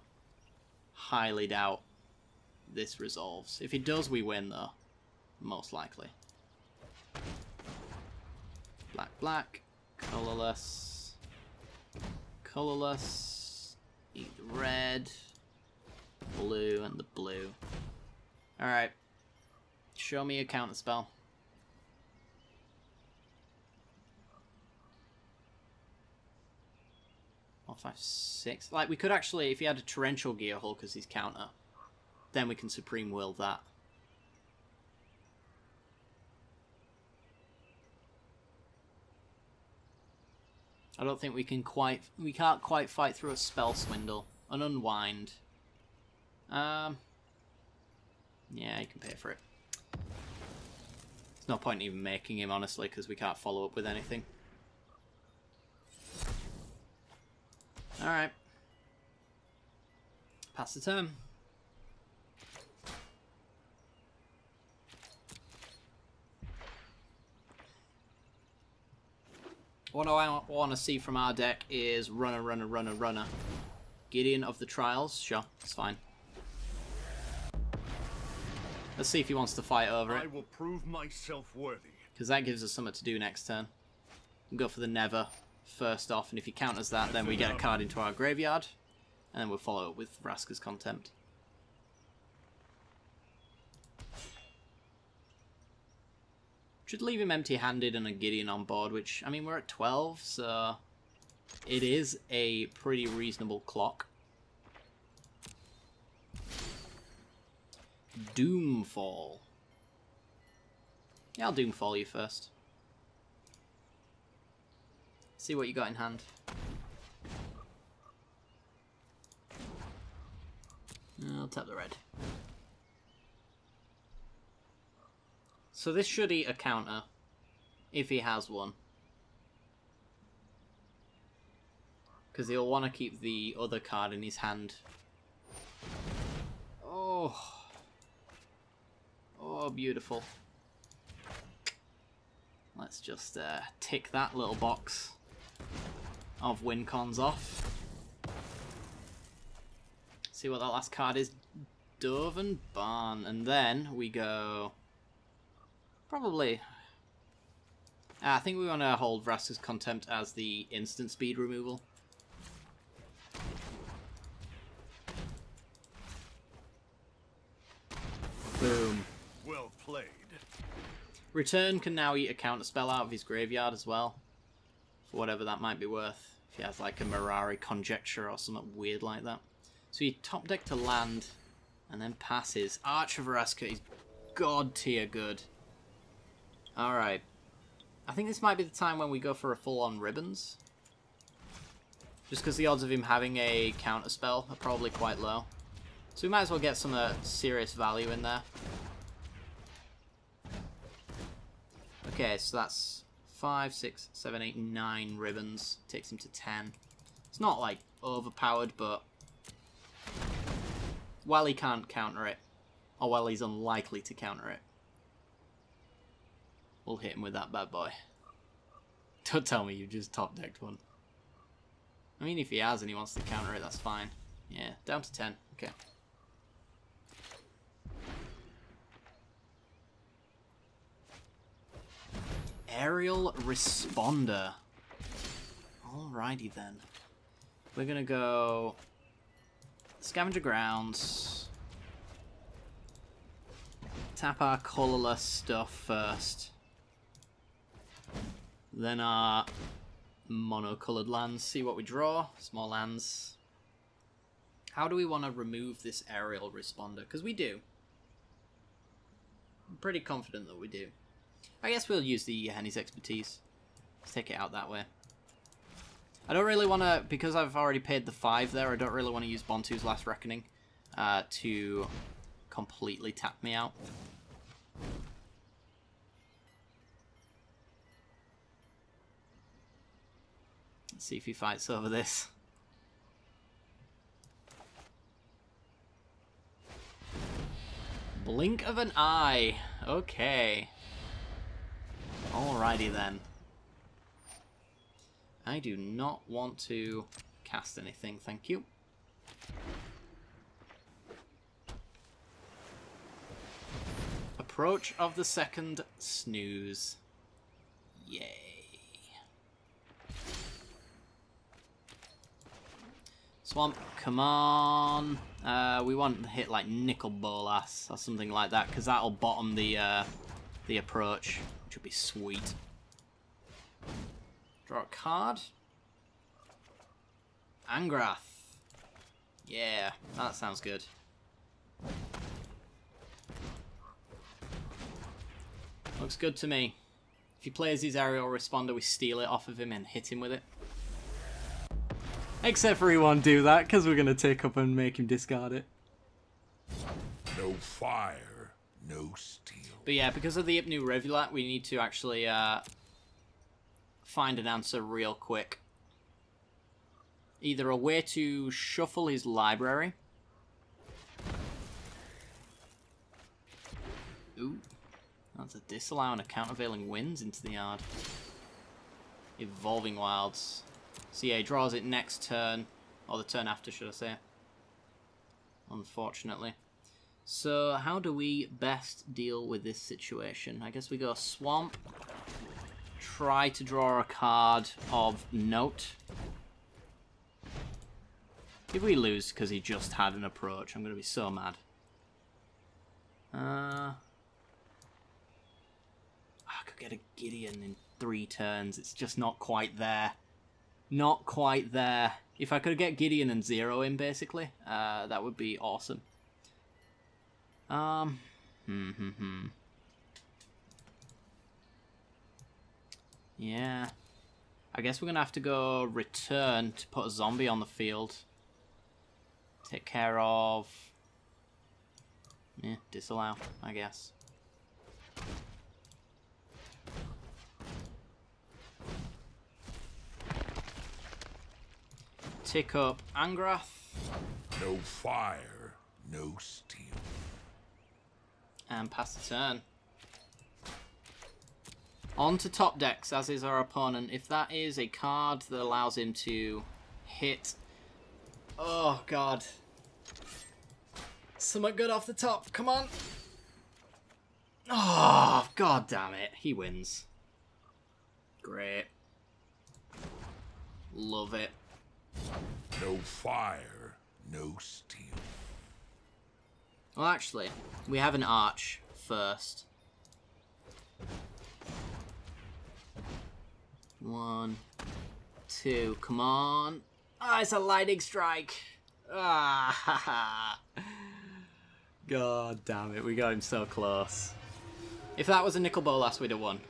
Highly doubt this resolves. If it does, we win, though. Most likely. Black, black. Colourless. Colourless. Eat the red. Blue and the blue. Alright. Show me a counter spell. 4, 5, 6. Like, we could actually, if he had a Torrential Gear Hulk as his counter, then we can Supreme Will that. I don't think we can't quite fight through a Spell Swindle. An Unwind. Yeah, you can pay for it. There's no point in even making him, honestly, because we can't follow up with anything. Alright. Pass the turn. What I want to see from our deck is runner, runner, runner, runner. Gideon of the Trials. Sure, it's fine. Let's see if he wants to fight over it. I will prove myself worthy. Because that gives us something to do next turn. We'll go for the Never first off, and if he counters that, then we get a card into our graveyard. And then we'll follow it with Vraska's Contempt. Should leave him empty-handed and a Gideon on board, which, I mean, we're at 12, so it is a pretty reasonable clock. Doomfall. Yeah, I'll Doomfall you first. See what you got in hand. I'll tap the red. So this should eat a counter, if he has one. Because he'll want to keep the other card in his hand. Oh. Oh, beautiful. Let's just tick that little box of win cons off. See what that last card is. Dove and Barn. And then we go... Probably... I think we want to hold Vraska's Contempt as the instant speed removal. Boom. Well played. Return can now eat a counter spell out of his graveyard as well. For whatever that might be worth. If he has like a Mirari Conjecture or something weird like that. So he top deck to land and then passes. Arch of Vraska is god tier good. Alright. I think this might be the time when we go for a full-on Ribbons. Just because the odds of him having a counter spell are probably quite low. So we might as well get some serious value in there. Okay, so that's 5, 6, 7, 8, 9 Ribbons. Takes him to 10. It's not, like, overpowered, but... while he can't counter it, or while he's unlikely to counter it, we'll hit him with that bad boy. Don't tell me you just top-decked one. I mean, if he has and he wants to counter it, that's fine. Yeah, down to 10. Okay. Aerial Responder. Alrighty then. We're gonna go... Scavenger Grounds. Tap our colourless stuff first. Then our mono-coloured lands. See what we draw. Small lands. How do we want to remove this Aerial Responder? Because we do. I'm pretty confident that we do. I guess we'll use the Henny's Expertise. Let's take it out that way. I don't really want to, because I've already paid the 5 there, I don't really want to use Bontu's Last Reckoning to completely tap me out. Let's see if he fights over this. Blink of an eye. Okay. Alrighty then. I do not want to cast anything, thank you. Approach of the second snooze. Yay. Swamp, come on. We want to hit like Nickel Bolas or something like that, because that'll bottom the approach, which would be sweet. Draw a card. Angrath. Yeah, that sounds good. Looks good to me. If he plays his aerial responder, we steal it off of him and hit him with it. Except for he won't do that, because we're going to take up and make him discard it. No fire, no steel. But yeah, because of the Ipnu Rivulet, we need to actually find an answer real quick. Either a way to shuffle his library. Ooh. That's a disallow and a countervailing winds into the yard. Evolving Wilds. So yeah, he draws it next turn. Or the turn after, should I say. Unfortunately. So how do we best deal with this situation? I guess we go Swamp. Try to draw a card of note. If we lose because he just had an approach, I'm going to be so mad. I could get a Gideon in 3 turns. It's just not quite there. Not quite there. If I could get Gideon and 0 in, basically, that would be awesome. Yeah. I guess we're going to have to go return to put a zombie on the field. Take care of... yeah, disallow, I guess. Tick up Angrath. No fire, no steel. And pass the turn. On to top decks, as is our opponent. If that is a card that allows him to hit... oh, God. Something good off the top. Come on. Oh, God damn it. He wins. Great. Love it. No fire, no steel. Well, actually, we have an arch first. 1, 2, come on. Ah, it's a lightning strike. Ah, God damn it, we got him so close. If that was a Nickel Bolas, we'd have won.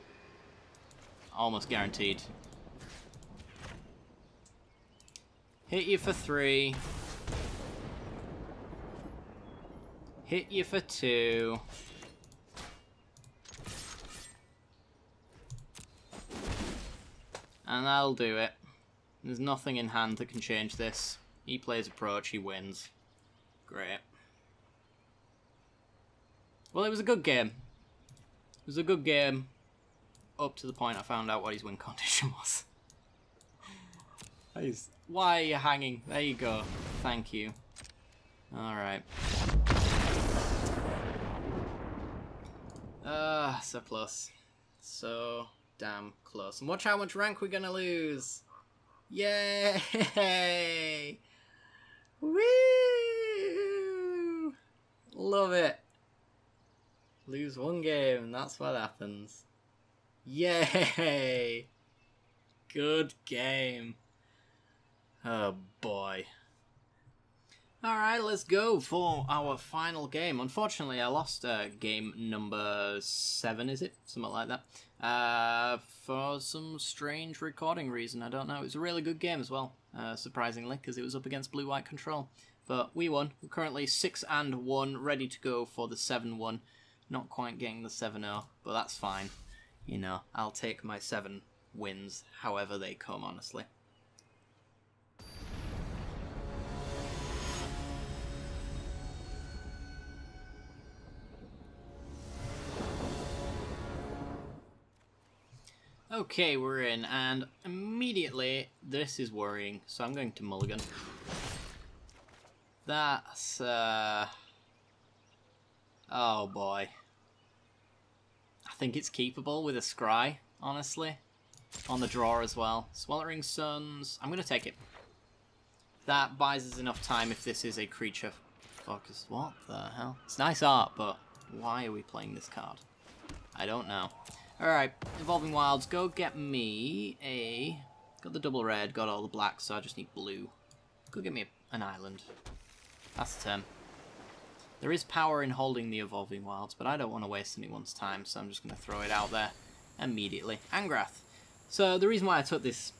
Almost guaranteed. Hit you for 3. Hit you for 2. And that'll do it. There's nothing in hand that can change this. He plays approach, he wins. Great. Well, it was a good game. It was a good game. Up to the point I found out what his win condition was. Why are you hanging? There you go. Thank you. Alright. So close. So damn close. And watch how much rank we're gonna lose. Yay! Woo! Love it. Lose 1 game, that's what happens. Yay! Good game. Oh boy. Alright, let's go for our final game. Unfortunately, I lost game number 7, is it? Something like that. For some strange recording reason, I don't know. It was a really good game as well, surprisingly, because it was up against Blue-White Control. But we won. We're currently 6-1, ready to go for the 7-1. Not quite getting the 7-0, but that's fine. You know, I'll take my 7 wins however they come, honestly. Okay, we're in, and immediately this is worrying, so I'm going to mulligan. That's, oh boy. I think it's keepable with a scry, honestly. On the draw as well. Sweltering Suns, I'm going to take it. That buys us enough time if this is a creature focus. What the hell? It's nice art, but why are we playing this card? I don't know. Alright, Evolving Wilds, go get me a... Got the double red, got all the black, so I just need blue. Go get me an island. That's the turn. There is power in holding the Evolving Wilds, but I don't want to waste anyone's time, so I'm just going to throw it out there immediately. Angrath. So the reason why I took this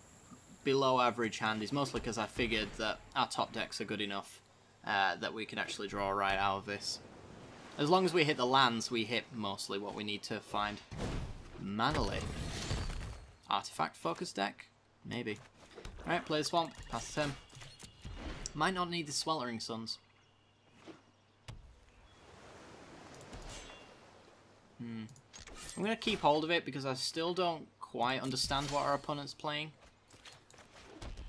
below average hand is mostly because I figured that our top decks are good enough that we can actually draw right out of this. As long as we hit the lands, we hit mostly what we need to find. Manolith. Artifact focus deck? Maybe. Alright, play the swamp. Pass the turn. Might not need the Sweltering Suns. I'm going to keep hold of it because I still don't quite understand what our opponent's playing.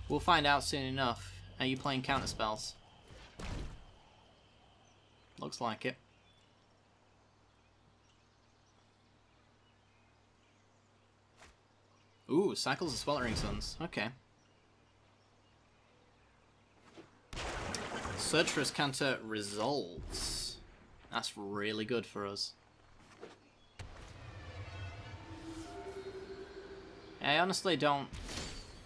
We'll find out soon enough. Are you playing counter spells? Looks like it. Ooh, cycles of Sweltering Suns. Okay. Search for Counter results. That's really good for us. I honestly don't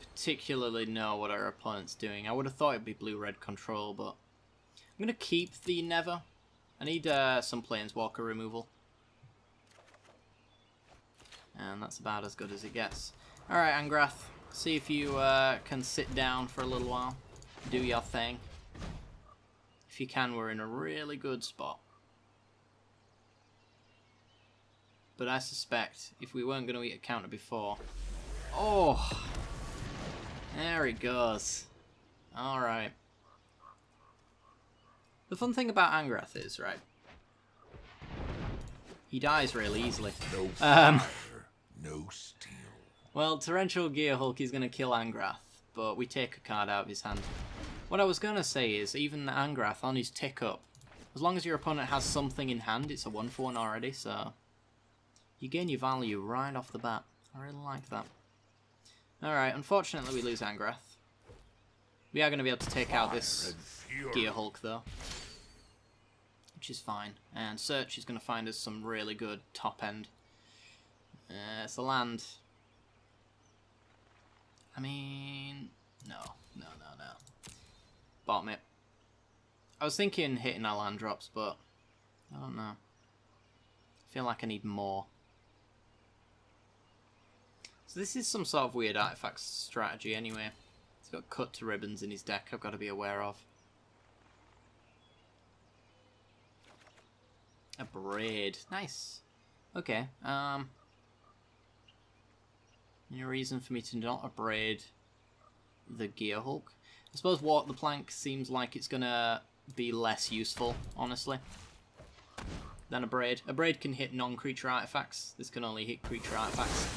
particularly know what our opponent's doing. I would have thought it'd be blue-red control, but I'm going to keep the Never. I need some Planeswalker removal. And that's about as good as it gets. Alright, Angrath. See if you can sit down for a little while. Do your thing. If you can, we're in a really good spot. But I suspect if we weren't going to eat a counter before... Oh! There he goes. Alright. The fun thing about Angrath is, right, he dies really easily. No fire, no steel. Well, Torrential Gearhulk is going to kill Angrath, but we take a card out of his hand. What I was going to say is, even the Angrath on his tick up, as long as your opponent has something in hand, it's a 1-for-1 already, so you gain your value right off the bat. I really like that. Alright, unfortunately we lose Angrath. We are going to be able to take out this Gearhulk though, which is fine. And Search is going to find us some really good top end. It's a land. I mean, no. Bottom it. I was thinking hitting our land drops, but I don't know. I feel like I need more. So this is some sort of weird artifact strategy anyway. He's got cut to ribbons in his deck I've got to be aware of. A braid. Nice. Okay. Any reason for me to not abrade the Gearhulk? I suppose Walk the Plank seems like it's gonna be less useful, honestly, than a braid. A braid can hit non-creature artifacts. This can only hit creature artifacts.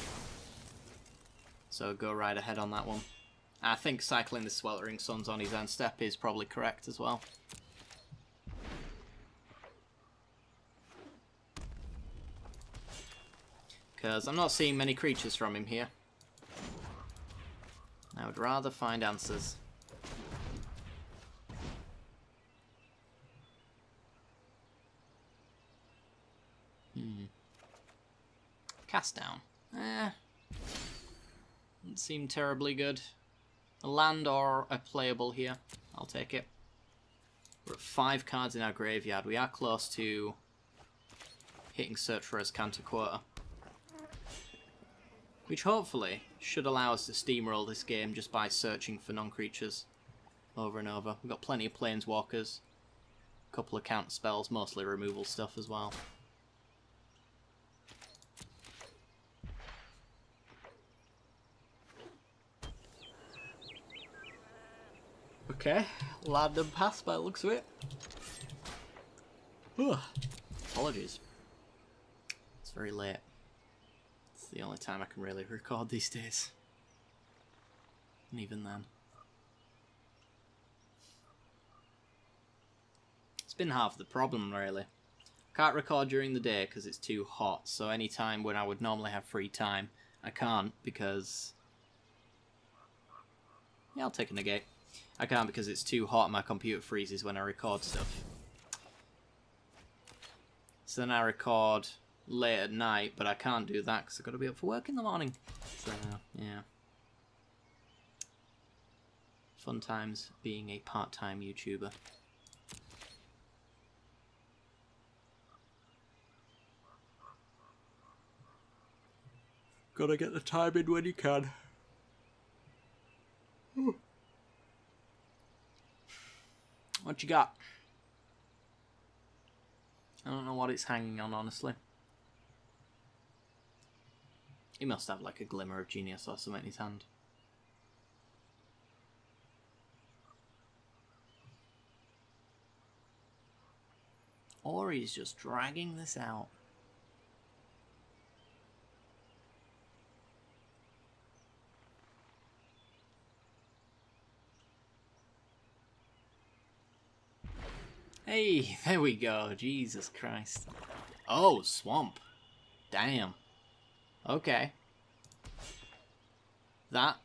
So go right ahead on that one. I think cycling the Sweltering Suns on his end step is probably correct as well. Because I'm not seeing many creatures from him here. I would rather find answers. Cast down. Doesn't seem terribly good. A land or a playable here. I'll take it. We're at 5 cards in our graveyard. We are close to hitting Search for his counter quota, which hopefully should allow us to steamroll this game just by searching for non-creatures over and over. We've got plenty of Planeswalkers, a couple of counter spells, mostly removal stuff as well. Okay, land and pass by the looks of it. Apologies. It's very late. It's the only time I can really record these days. And even then. It's been half the problem, really. Can't record during the day because it's too hot, so any time when I would normally have free time, I can't because... Yeah, I'll take a negate. I can't because it's too hot and my computer freezes when I record stuff. So then I record late at night, but I can't do that because I've got to be up for work in the morning. So, yeah. Fun times being a part-time YouTuber. Gotta get the time in when you can. What you got? I don't know what it's hanging on, honestly. He must have like a glimmer of genius or something in his hand. Or he's just dragging this out. Hey, there we go. Jesus Christ. Oh, swamp. Damn. Okay. That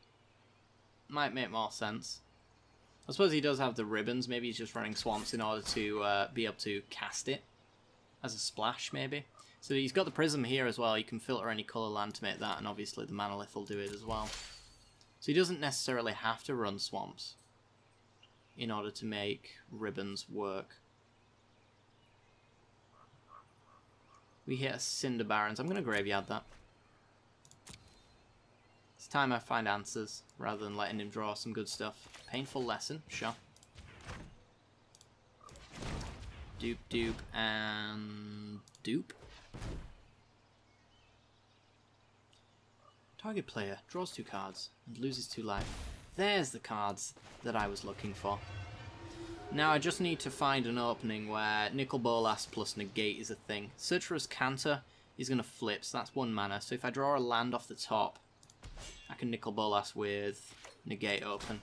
might make more sense. I suppose he does have the ribbons. Maybe he's just running swamps in order to be able to cast it as a splash, maybe. So he's got the prism here as well. You can filter any colour land to make that, and obviously the Manolith will do it as well. So he doesn't necessarily have to run swamps in order to make ribbons work. We hit a Cinder Barrens. I'm going to graveyard that. It's time I find answers, rather than letting him draw some good stuff. Painful lesson, sure. Dupe, dupe, and dupe. Target player draws 2 cards and loses 2 life. There's the cards that I was looking for. Now I just need to find an opening where Nicol Bolas plus negate is a thing. Search for his Canter is going to flip, so that's 1 mana. So if I draw a land off the top, I can Nicol Bolas with negate open.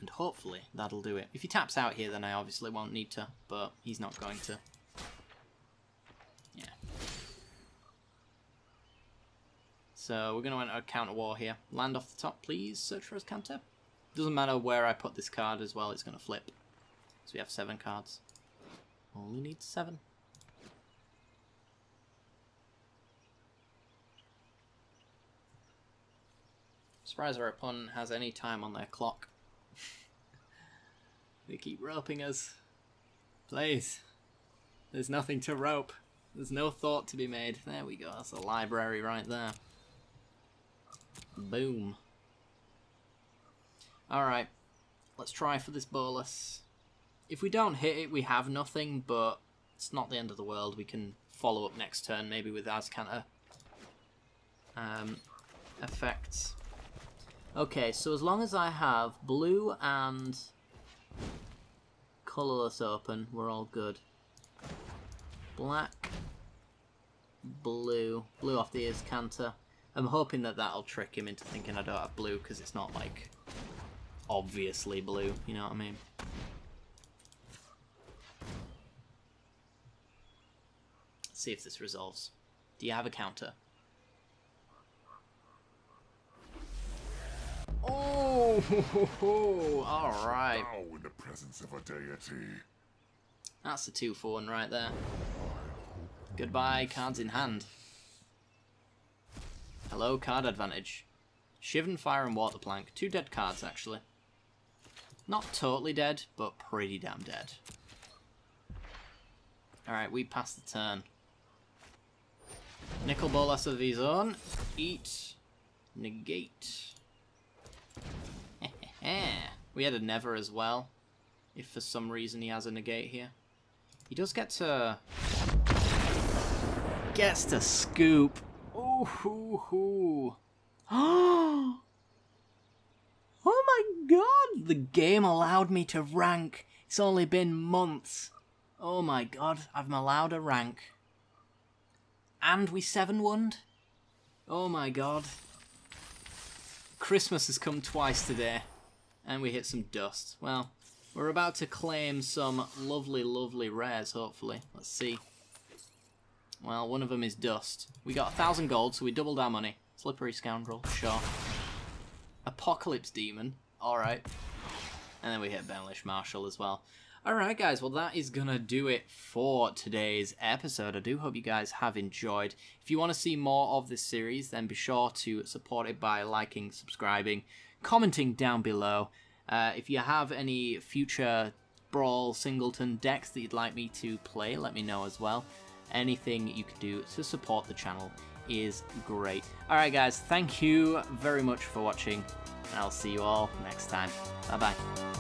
And hopefully that'll do it. If he taps out here, then I obviously won't need to, but he's not going to. Yeah. So we're going to enter a counter war here. Land off the top, please. Search for his Canter. Doesn't matter where I put this card as well, it's going to flip. So we have 7 cards. Only need 7. Surprised our opponent has any time on their clock. They keep roping us. Please. There's nothing to rope. There's no thought to be made. There we go. That's a library right there. Boom. Alright. Let's try for this Bolas. If we don't hit it, we have nothing, but it's not the end of the world. We can follow up next turn, maybe with Azcanta effects. Okay, so as long as I have blue and colourless open, we're all good. Black, blue, blue off the Azcanta. I'm hoping that that'll trick him into thinking I don't have blue, because it's not like obviously blue, you know what I mean? Let's see if this resolves. Do you have a counter? Oh, alright. Now in the presence of a deity. That's a 2-for-1 right there. Goodbye, cards in hand. Hello, card advantage. Shivan, Fire, and Waterplank. 2 dead cards, actually. Not totally dead, but pretty damn dead. Alright, we pass the turn. Nicol Bolas of his own. Eat. Negate. We had a Never as well. If for some reason he has a negate here. He does get to... Gets to scoop. Ooh, hoo, hoo. Oh my god! The game allowed me to rank. It's only been months. Oh my god, I'm allowed a rank. And we 7-1'd? Oh my god. Christmas has come twice today. And we hit some dust. Well, we're about to claim some lovely, lovely rares, hopefully. Let's see. Well, one of them is dust. We got 1,000 gold, so we doubled our money. Slippery scoundrel, sure. Apocalypse Demon, alright. And then we hit Benlish Marshall as well. Alright guys, well that is gonna do it for today's episode. I do hope you guys have enjoyed. If you want to see more of this series, then be sure to support it by liking, subscribing, commenting down below. If you have any future Brawl Singleton decks that you'd like me to play, let me know as well. Anything you can do to support the channel is great. Alright guys, thank you very much for watching, and I'll see you all next time. Bye bye.